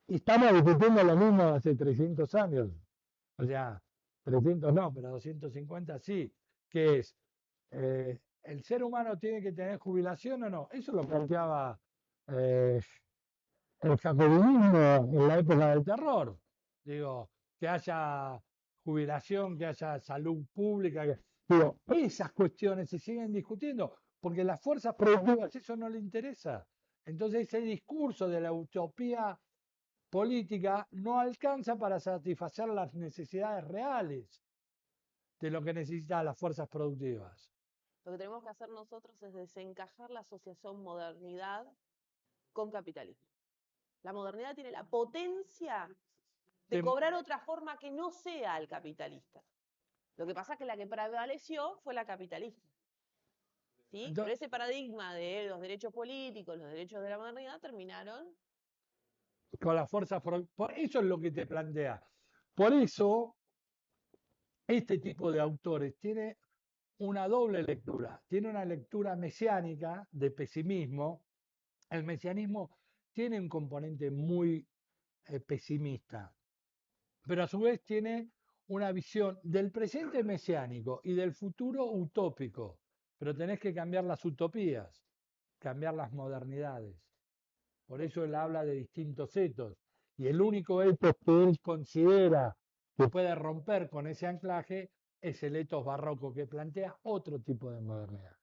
Y estamos discutiendo lo mismo hace 300 años. O sea, 300 no, pero 250 sí, que es, ¿el ser humano tiene que tener jubilación o no? Eso lo planteaba eh, el jacobinismo en la época del terror. Digo, que haya jubilación, que haya salud pública. Digo, esas cuestiones se siguen discutiendo porque las fuerzas productivas eso no le interesa. Entonces ese discurso de la utopía política no alcanza para satisfacer las necesidades reales de lo que necesitan las fuerzas productivas. Lo que tenemos que hacer nosotros es desencajar la asociación modernidad con capitalismo. La modernidad tiene la potencia de De- cobrar otra forma que no sea el capitalista. Lo que pasa es que la que prevaleció fue la capitalista. ¿Sí? Pero Entonces, ese paradigma de los derechos políticos, los derechos de la modernidad, terminaron. con las fuerzas, por eso es lo que te plantea. Por eso, este tipo de autores tiene una doble lectura. Tiene una lectura mesiánica de pesimismo. El mesianismo tiene un componente muy pesimista, pero a su vez tiene una visión del presente mesiánico y del futuro utópico. Pero tenés que cambiar las utopías, cambiar las modernidades. Por eso él habla de distintos etos. Y el único etos que él considera que puede romper con ese anclaje es el etos barroco, que plantea otro tipo de modernidad.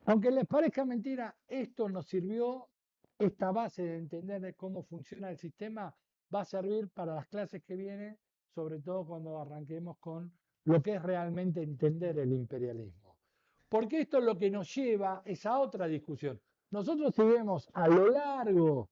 Aunque les parezca mentira, esto nos sirvió, esta base de entender cómo funciona el sistema va a servir para las clases que vienen, sobre todo cuando arranquemos con lo que es realmente entender el imperialismo. Porque esto es lo que nos lleva es a otra discusión. Nosotros si vemos a lo largo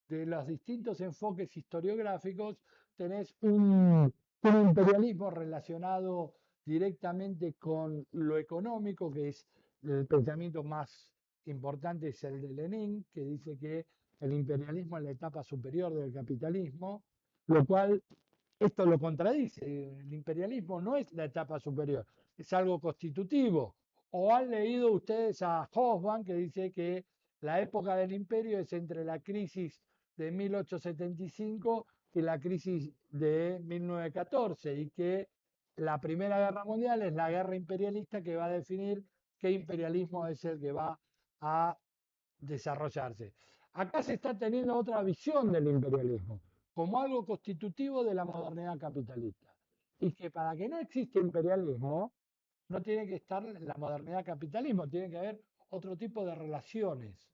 de los distintos enfoques historiográficos, tenés un imperialismo relacionado directamente con lo económico, que es el pensamiento más importante es el de Lenin, que dice que el imperialismo es la etapa superior del capitalismo, lo cual esto lo contradice. El imperialismo no es la etapa superior, es algo constitutivo. ¿O han leído ustedes a Hobsbawm que dice que la época del imperio es entre la crisis de 1875 y la crisis de 1914 y que la Primera Guerra Mundial es la guerra imperialista que va a definir qué imperialismo es el que va a desarrollarse? Acá se está teniendo otra visión del imperialismo como algo constitutivo de la modernidad capitalista. Y que para que no exista imperialismo, no tiene que estar la modernidad capitalismo, tiene que haber otro tipo de relaciones.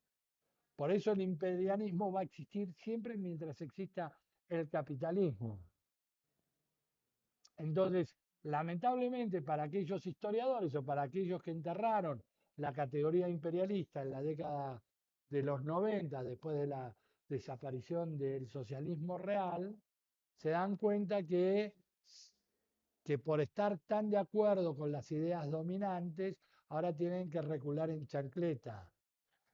Por eso el imperialismo va a existir siempre mientras exista el capitalismo. Entonces, lamentablemente para aquellos historiadores o para aquellos que enterraron la categoría imperialista en la década de los 90, después de la desaparición del socialismo real, se dan cuenta que por estar tan de acuerdo con las ideas dominantes, ahora tienen que recular en chancleta,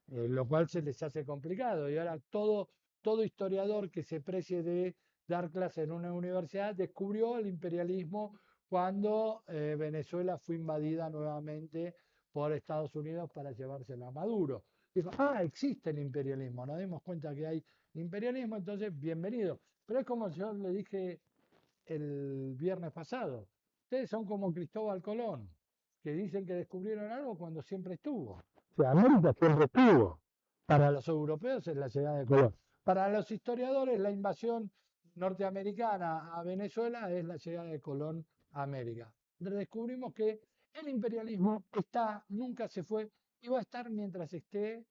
lo cual se les hace complicado. Y ahora todo historiador que se precie de dar clase en una universidad descubrió el imperialismo cuando Venezuela fue invadida nuevamente por Estados Unidos para llevárselo a Maduro. Dijo, existe el imperialismo, nos dimos cuenta que hay imperialismo, entonces bienvenido. Pero es como yo le dije el viernes pasado, ustedes son como Cristóbal Colón, que dicen que descubrieron algo cuando siempre estuvo. O sea, América siempre estuvo. Para los europeos es la llegada de Colón. Para los historiadores, la invasión norteamericana a Venezuela es la llegada de Colón a América. Descubrimos que el imperialismo está, nunca se fue y va a estar mientras esté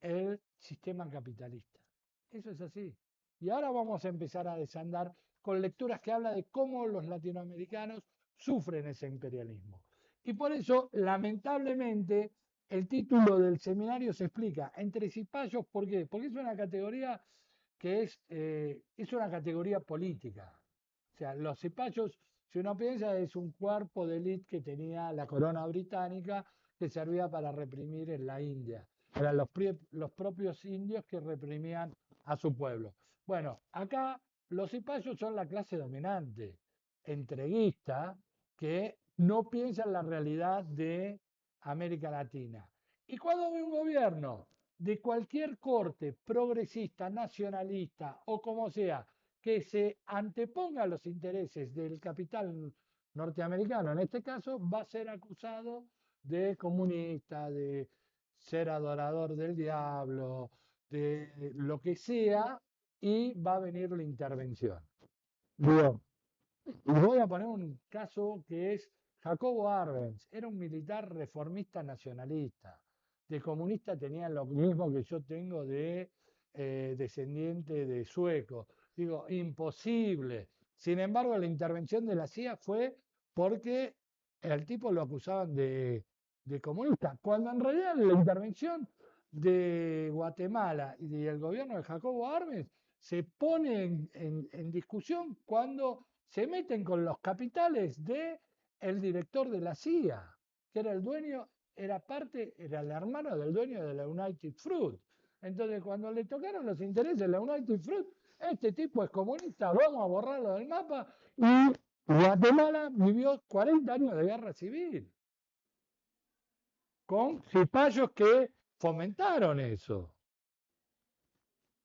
el sistema capitalista. Eso es así. Y ahora vamos a empezar a desandar con lecturas que hablan de cómo los latinoamericanos sufren ese imperialismo. Y por eso, lamentablemente, el título del seminario se explica entre cipayos, ¿por qué? Porque es una categoría que es una categoría política. O sea, los cipayos, si uno piensa, es un cuerpo de élite que tenía la corona británica que servía para reprimir en la India. Eran los propios indios que reprimían a su pueblo. Bueno, acá los cipayos son la clase dominante, entreguista, que no piensa en la realidad de América Latina. Y cuando ve un gobierno de cualquier corte, progresista, nacionalista o como sea, que se anteponga a los intereses del capital norteamericano, en este caso, va a ser acusado de comunista, de ser adorador del diablo, de lo que sea, y va a venir la intervención. Digo, les voy a poner un caso que es Jacobo Arbenz, era un militar reformista nacionalista. De comunista tenía lo mismo que yo tengo de descendiente de sueco. Digo, imposible. Sin embargo, la intervención de la CIA fue porque el tipo lo acusaban de comunista, cuando en realidad la intervención de Guatemala y del gobierno de Jacobo Arbenz se pone en discusión cuando se meten con los capitales de el director de la CIA, que era el dueño, era el hermano del dueño de la United Fruit. Entonces, cuando le tocaron los intereses de la United Fruit, este tipo es comunista, vamos a borrarlo del mapa, y Guatemala vivió 40 años de guerra civil, con cipayos que fomentaron eso.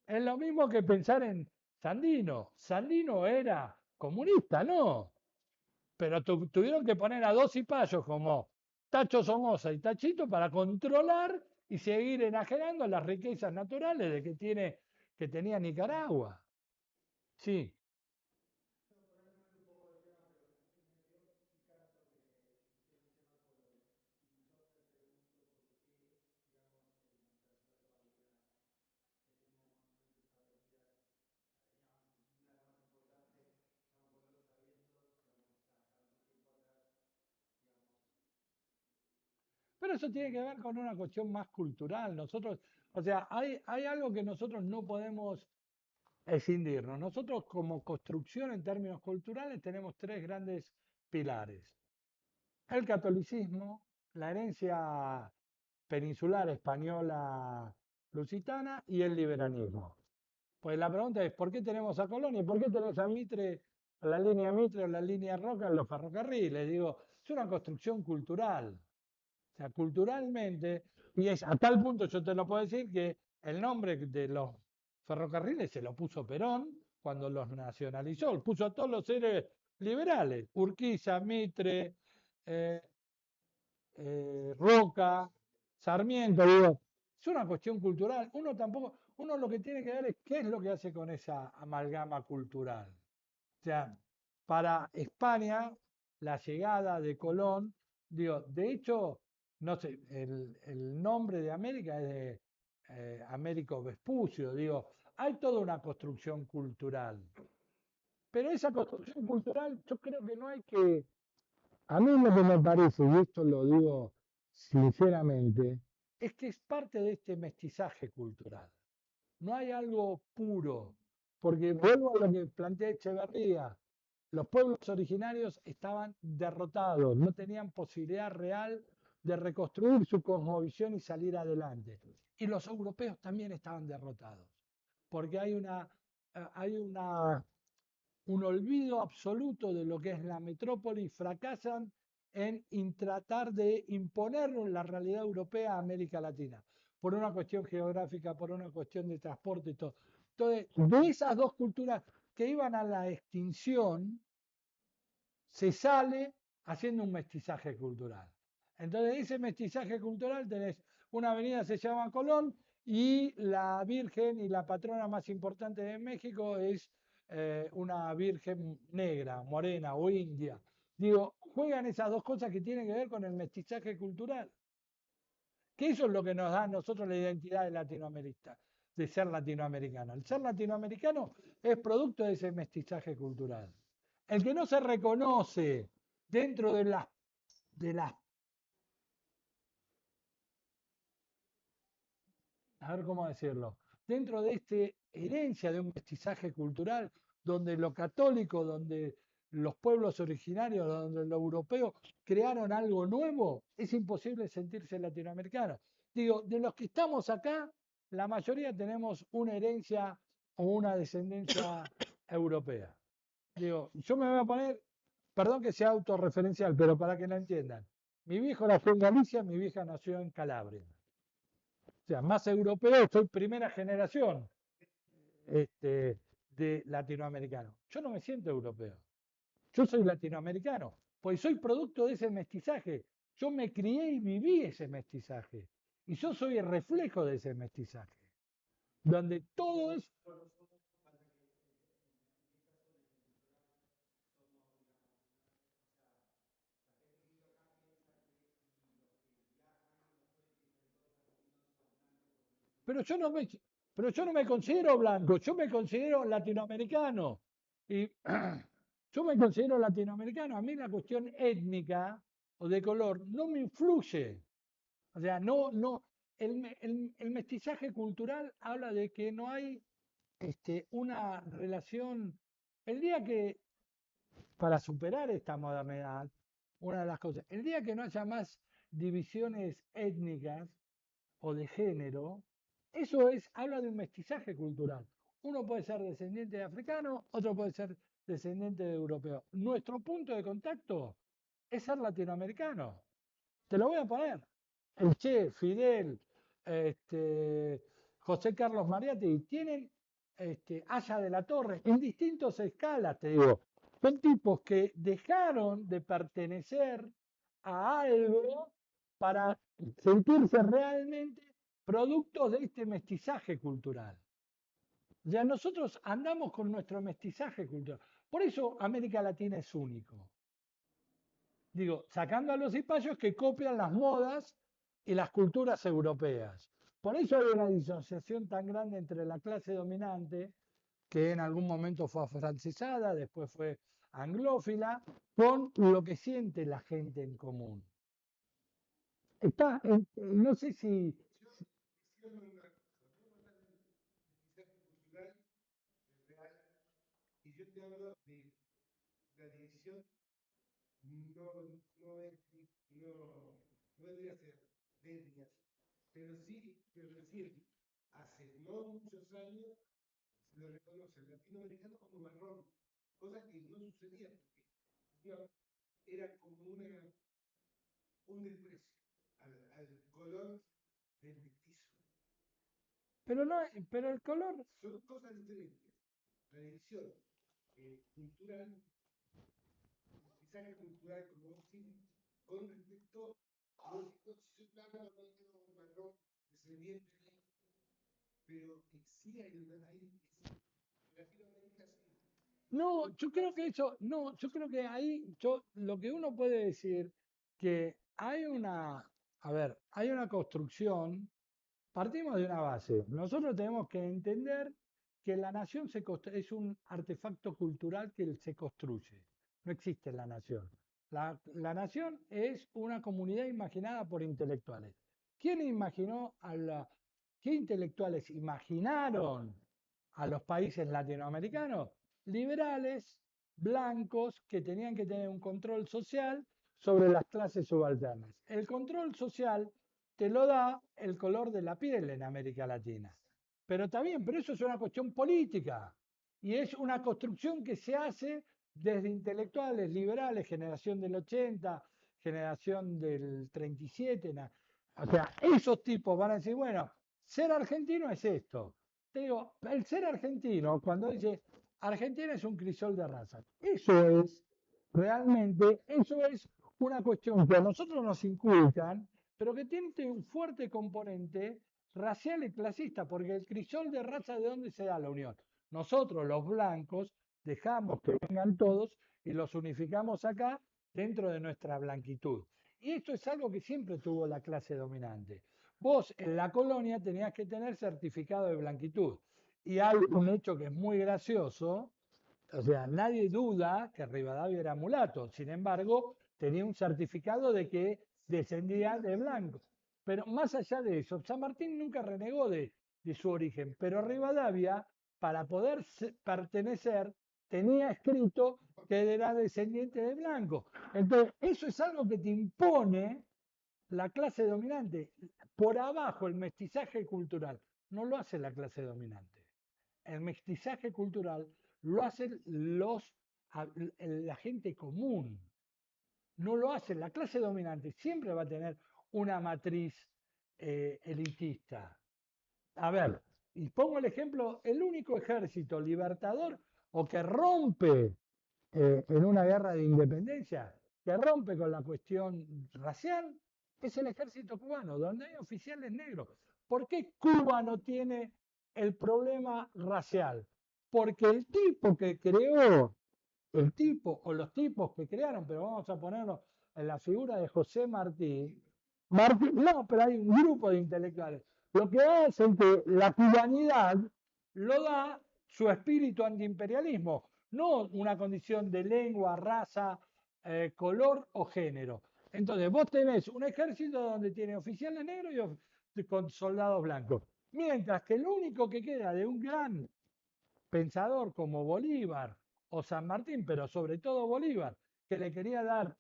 Es lo mismo que pensar en Sandino. Sandino era comunista, no. Pero tuvieron que poner a dos cipayos como Tacho Somoza y Tachito para controlar y seguir enajenando las riquezas naturales que tenía Nicaragua. Sí. Pero eso tiene que ver con una cuestión más cultural. Nosotros, o sea, hay algo que nosotros no podemos escindirnos. Nosotros como construcción en términos culturales tenemos tres grandes pilares. El catolicismo, la herencia peninsular española lusitana y el liberalismo. Pues la pregunta es, ¿por qué tenemos a Colón y por qué tenemos a Mitre, a la línea Mitre o la línea Roca en los ferrocarriles? Digo, es una construcción cultural. O sea, culturalmente, y es a tal punto yo te lo puedo decir que el nombre de los ferrocarriles se lo puso Perón cuando los nacionalizó, puso a todos los seres liberales, Urquiza, Mitre, eh, Roca, Sarmiento, digo, es una cuestión cultural. Uno tampoco, uno lo que tiene que ver es qué es lo que hace con esa amalgama cultural. O sea, para España, la llegada de Colón, digo, de hecho, no sé, el nombre de América es de Américo Vespucio, digo, hay toda una construcción cultural. Pero esa construcción cultural yo creo que no hay que, a mí lo que me parece, y esto lo digo sinceramente, es que es parte de este mestizaje cultural. No hay algo puro, porque vuelvo a lo que plantea Echeverría, los pueblos originarios estaban derrotados, no tenían posibilidad real de reconstruir su cosmovisión y salir adelante. Y los europeos también estaban derrotados, porque hay un olvido absoluto de lo que es la metrópoli, fracasan en tratar de imponer la realidad europea a América Latina, por una cuestión geográfica, por una cuestión de transporte y todo. Entonces, de esas dos culturas que iban a la extinción, se sale haciendo un mestizaje cultural. Entonces, ese mestizaje cultural tenés una avenida se llama Colón y la Virgen y la patrona más importante de México es una Virgen negra, morena o india. Digo, juegan esas dos cosas que tienen que ver con el mestizaje cultural. Que eso es lo que nos da a nosotros la identidad de latinoamericana, de ser latinoamericano. El ser latinoamericano es producto de ese mestizaje cultural. El que no se reconoce dentro de las, a ver cómo decirlo, dentro de esta herencia de un mestizaje cultural, donde lo católico, donde los pueblos originarios, donde lo europeo crearon algo nuevo, es imposible sentirse latinoamericano. Digo, de los que estamos acá, la mayoría tenemos una herencia o una descendencia europea. Digo, yo me voy a poner perdón que sea autorreferencial, pero para que la entiendan. Mi viejo nació en Galicia, mi vieja nació en Calabria. O sea, más europeo, soy primera generación de latinoamericano. Yo no me siento europeo. Yo soy latinoamericano, pues soy producto de ese mestizaje. Yo me crié y viví ese mestizaje. Y yo soy el reflejo de ese mestizaje. Donde todo es... Pero yo no me, pero yo no me considero blanco, yo me considero latinoamericano. Y yo me considero latinoamericano. A mí la cuestión étnica o de color no me influye. O sea, el mestizaje cultural habla de que no hay una relación. El día que, para superar esta modernidad, una de las cosas, el día que no haya más divisiones étnicas o de género, eso es, habla de un mestizaje cultural. Uno puede ser descendiente de africano, otro puede ser descendiente de europeo. Nuestro punto de contacto es ser latinoamericano. Te lo voy a poner. El Che, Fidel, José Carlos Mariatti, tienen Haya de la Torre, en distintas escalas, te digo. Son tipos que dejaron de pertenecer a algo para sentirse realmente productos de este mestizaje cultural. Ya nosotros andamos con nuestro mestizaje cultural. Por eso América Latina es único. Digo, sacando a los cipayos que copian las modas y las culturas europeas. Por eso hay una disociación tan grande entre la clase dominante, que en algún momento fue afrancesada, después fue anglófila, con lo que siente la gente en común. No sé si... Y yo te hablo de la división no debería ser de etnias, pero sí que recién, hace no muchos años, se le reconoce al latinoamericano como marrón, cosa que no sucedía, porque no, era como un desprecio al color del mestizo. Pero no, pero el color, Son cosas diferentes. La división cultural, mestizaje cultural, como vos decís, con respecto a vos decís, si soy blanco, negro, marrón, descendiente, pero sí hay Latinoamérica sí. no, yo creo que eso, no, yo creo que ahí, lo que uno puede decir que hay una, a ver, hay una construcción, partimos de una base. Nosotros tenemos que entender que la nación es un artefacto cultural que se construye. No existe la nación. La nación es una comunidad imaginada por intelectuales. ¿Quién imaginó qué intelectuales imaginaron a los países latinoamericanos? Liberales, blancos, que tenían que tener un control social sobre las clases subalternas. El control social te lo da el color de la piel en América Latina. Pero está bien, pero eso es una cuestión política y es una construcción que se hace desde intelectuales liberales, generación del 80, generación del 37. O sea, esos tipos van a decir, bueno, ser argentino es esto. Te digo, el ser argentino, cuando dice Argentina es un crisol de razas, eso es realmente, eso es una cuestión que a nosotros nos inculcan, pero que tiene un fuerte componente racial y clasista, porque el crisol de raza, ¿de dónde se da la unión? Nosotros, los blancos, dejamos que vengan todos y los unificamos acá dentro de nuestra blanquitud. Y esto es algo que siempre tuvo la clase dominante. Vos en la colonia tenías que tener certificado de blanquitud. Y hay un hecho que es muy gracioso, o sea, nadie duda que Rivadavia era mulato, sin embargo, tenía un certificado de que descendía de blancos. Pero más allá de eso, San Martín nunca renegó de su origen, pero Rivadavia, para poder pertenecer, tenía escrito que era descendiente de blanco. Entonces, eso es algo que te impone la clase dominante. Por abajo, el mestizaje cultural no lo hace la clase dominante. El mestizaje cultural lo hacen los la gente común. No lo hace. La clase dominante siempre va a tener una matriz elitista. A ver, y pongo el ejemplo, el único ejército libertador o que rompe en una guerra de independencia, que rompe con la cuestión racial, es el ejército cubano, donde hay oficiales negros. ¿Por qué Cuba no tiene el problema racial? Porque el tipo que creó, el tipo o los tipos que crearon, pero vamos a ponerlo en la figura de José Martí, no, pero hay un grupo de intelectuales, lo que hacen que la cubanidad lo da su espíritu antiimperialismo, no una condición de lengua, raza, color o género. Entonces, vos tenés un ejército donde tiene oficiales negros y con soldados blancos. Mientras que lo único que queda de un gran pensador como Bolívar o San Martín, pero sobre todo Bolívar, que le quería dar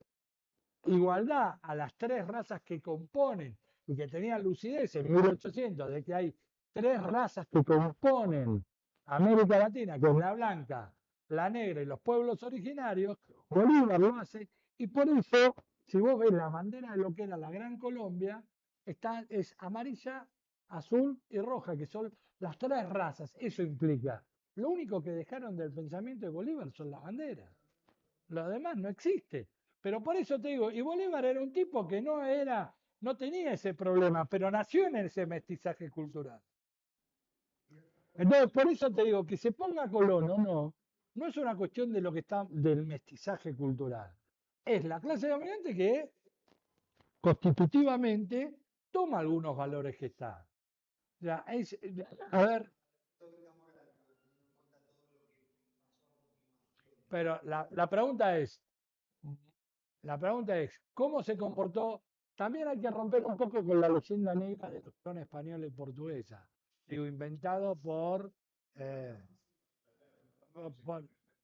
igualdad a las tres razas que componen y que tenía lucidez en 1800 de que hay tres razas que componen América Latina, que es la blanca, la negra y los pueblos originarios, Bolívar lo hace y por eso, si vos ves la bandera de lo que era la Gran Colombia, es amarilla, azul y roja, que son las tres razas. Eso implica. Lo único que dejaron del pensamiento de Bolívar son las banderas. Lo demás no existe. Pero por eso te digo, y Bolívar era un tipo que no tenía ese problema, pero nació en ese mestizaje cultural. Entonces, por eso te digo, que se ponga Colón o no es una cuestión de lo que está del mestizaje cultural. Es la clase dominante que constitutivamente toma algunos valores que están. O sea, a ver, pero la pregunta es, ¿cómo se comportó? También hay que romper un poco con la leyenda negra de los colonos españoles y portuguesa. Digo, inventado eh,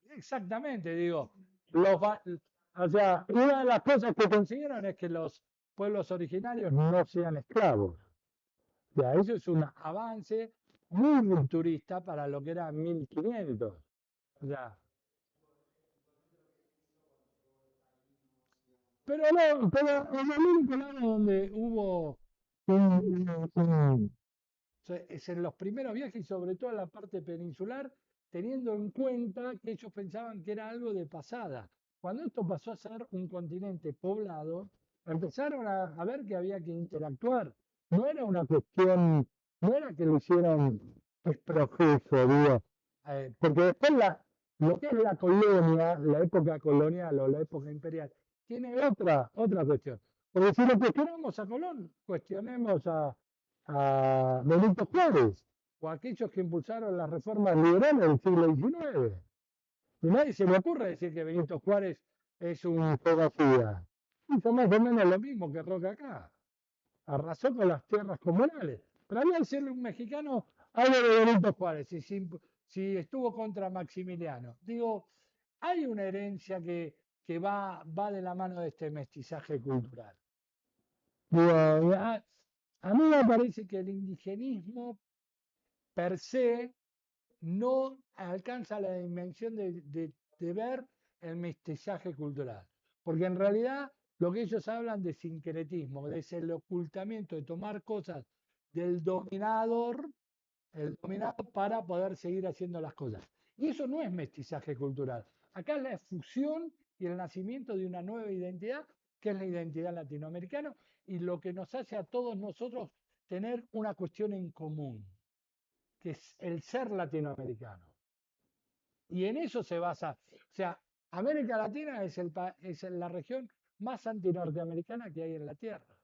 exactamente, digo. O sea, una de las cosas que consiguieron es que los pueblos originarios no sean esclavos. O sea, eso es un avance muy rupturista para lo que era 1500. O sea, pero no, pero en el único lado donde hubo es en los primeros viajes y sobre todo en la parte peninsular, teniendo en cuenta que ellos pensaban que era algo de pasada. Cuando esto pasó a ser un continente poblado, empezaron a ver que había que interactuar. No era una cuestión, no era que lo hicieron es profeso, digo, porque después lo que es la colonia, la época colonial o la época imperial, tiene otra cuestión. Porque si lo cuestionamos a Colón, cuestionemos a Benito Juárez o a aquellos que impulsaron las reformas liberales del siglo XIX. Y nadie se le ocurre decir que Benito Juárez es un genocida. Hizo más o menos lo mismo que Roca acá. Arrasó con las tierras comunales. Pero había que decirle un mexicano algo de Benito Juárez y si estuvo contra Maximiliano. Digo, hay una herencia que va de la mano de este mestizaje cultural. Digo, a mí me parece que el indigenismo per se no alcanza la dimensión de ver el mestizaje cultural. Porque en realidad lo que ellos hablan de sincretismo, es el ocultamiento de tomar cosas del dominador, el dominado para poder seguir haciendo las cosas. Y eso no es mestizaje cultural. Acá es la fusión y el nacimiento de una nueva identidad, que es la identidad latinoamericana, y lo que nos hace a todos nosotros tener una cuestión en común, que es el ser latinoamericano. Y en eso se basa. O sea, América Latina es la región más antinorteamericana que hay en la Tierra.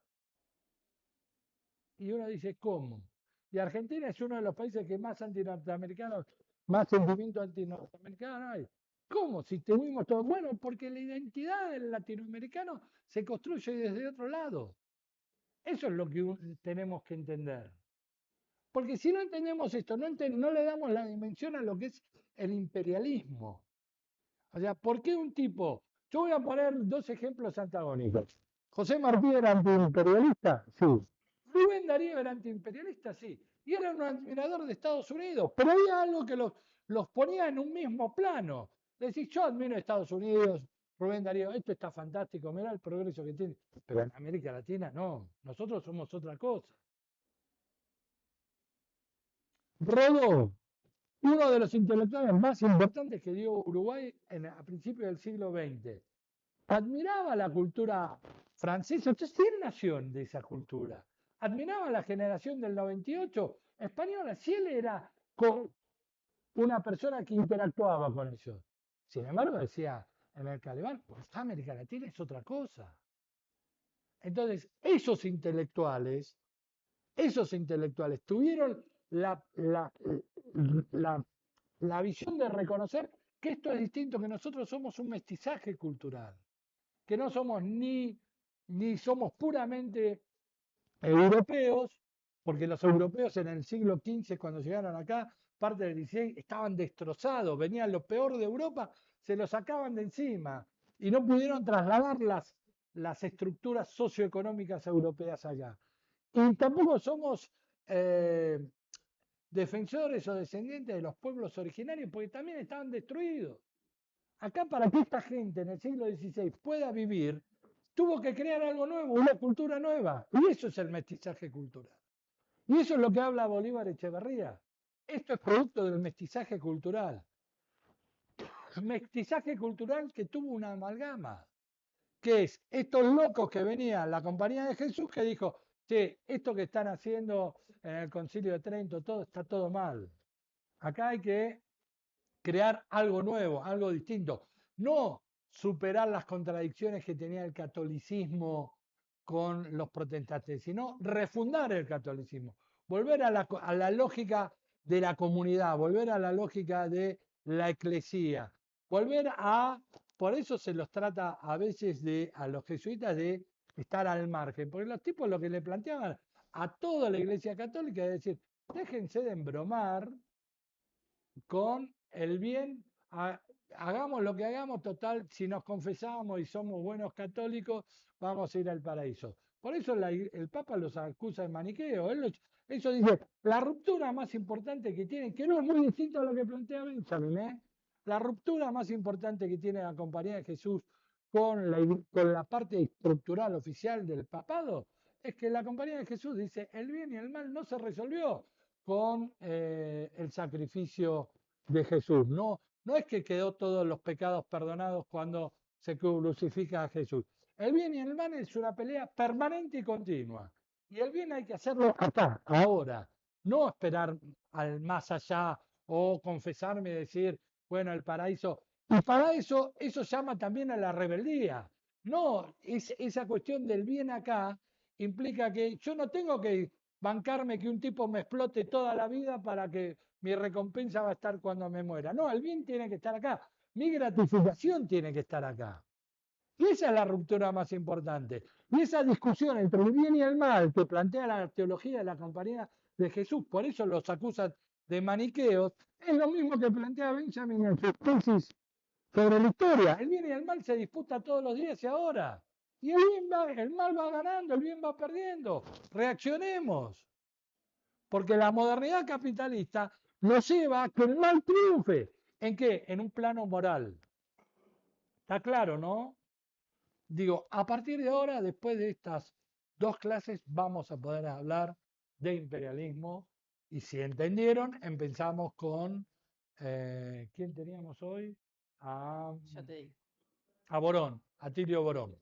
Y uno dice, ¿cómo? Y Argentina es uno de los países que más antinorteamericanos, más sentimiento antinorteamericano hay. ¿Cómo? Si tuvimos todo. Bueno, porque la identidad del latinoamericano se construye desde otro lado. Eso es lo que tenemos que entender. Porque si no entendemos esto, no le damos la dimensión a lo que es el imperialismo. O sea, ¿por qué un tipo? Yo voy a poner dos ejemplos antagónicos. ¿José Martí era antiimperialista? Sí. Rubén Darío era antiimperialista, sí. Y era un admirador de Estados Unidos. Pero había algo que los ponía en un mismo plano. Decís, yo admiro a Estados Unidos, Rubén Darío, esto está fantástico, mirá el progreso que tiene. Pero en América Latina no, nosotros somos otra cosa. Rodó, uno de los intelectuales más importantes que dio Uruguay a principios del siglo XX, admiraba la cultura francesa, entonces él nació de esa cultura. Admiraba la generación del 98 española, si él era una persona que interactuaba con ellos. Sin embargo, decía en el Calibán, pues América Latina es otra cosa. Entonces, esos intelectuales tuvieron la visión de reconocer que esto es distinto, que nosotros somos un mestizaje cultural, que no somos ni somos puramente europeos, porque los europeos en el siglo XV, cuando llegaron acá, parte del XVI, estaban destrozados, venían lo peor de Europa, se lo sacaban de encima y no pudieron trasladar las estructuras socioeconómicas europeas allá. Y tampoco somos defensores o descendientes de los pueblos originarios, porque también estaban destruidos. Acá, para que esta gente en el siglo XVI pueda vivir, tuvo que crear algo nuevo, una cultura nueva. Y eso es el mestizaje cultural. Y eso es lo que habla Bolívar Echeverría. Esto es producto del mestizaje cultural. Mestizaje cultural que tuvo una amalgama, que es estos locos que venían, la Compañía de Jesús, que dijo, che, esto que están haciendo en el Concilio de Trento, todo está todo mal. Acá hay que crear algo nuevo, algo distinto. No superar las contradicciones que tenía el catolicismo con los protestantes, sino refundar el catolicismo, volver a la lógica de la comunidad, volver a la lógica de la eclesía, volver a, por eso se los trata a veces a los jesuitas de estar al margen, porque los tipos lo que le planteaban a toda la Iglesia Católica es decir, déjense de embromar con el bien, hagamos lo que hagamos, total, si nos confesamos y somos buenos católicos, vamos a ir al paraíso. Por eso el Papa los acusa de maniqueo. Eso dice, la ruptura más importante que tienen, que no es muy distinto a lo que plantea Benjamin, la ruptura más importante que tiene la Compañía de Jesús con la parte estructural oficial del papado, es que la Compañía de Jesús dice, el bien y el mal no se resolvió con el sacrificio de Jesús. No, no es que quedó todos los pecados perdonados cuando se crucifica a Jesús. El bien y el mal es una pelea permanente y continua. Y el bien hay que hacerlo acá, ahora. No esperar al más allá o confesarme y decir, bueno, el paraíso. Y para eso llama también a la rebeldía. No, esa cuestión del bien acá implica que yo no tengo que bancarme que un tipo me explote toda la vida para que mi recompensa va a estar cuando me muera. No, el bien tiene que estar acá. Mi gratificación tiene que estar acá. Y esa es la ruptura más importante. Y esa discusión entre el bien y el mal que plantea la teología de la Compañía de Jesús, por eso los acusan de maniqueos, es lo mismo que plantea Benjamin en sus tesis sobre la historia. El bien y el mal se disputan todos los días y ahora. Y el mal va ganando, el bien va perdiendo. Reaccionemos. Porque la modernidad capitalista nos lleva a que el mal triunfe. ¿En qué? En un plano moral. Está claro, ¿no? Digo, a partir de ahora, después de estas dos clases, vamos a poder hablar de imperialismo. Y si entendieron, empezamos con, ¿quién teníamos hoy? Ya te digo. A Borón, a Tilio Borón.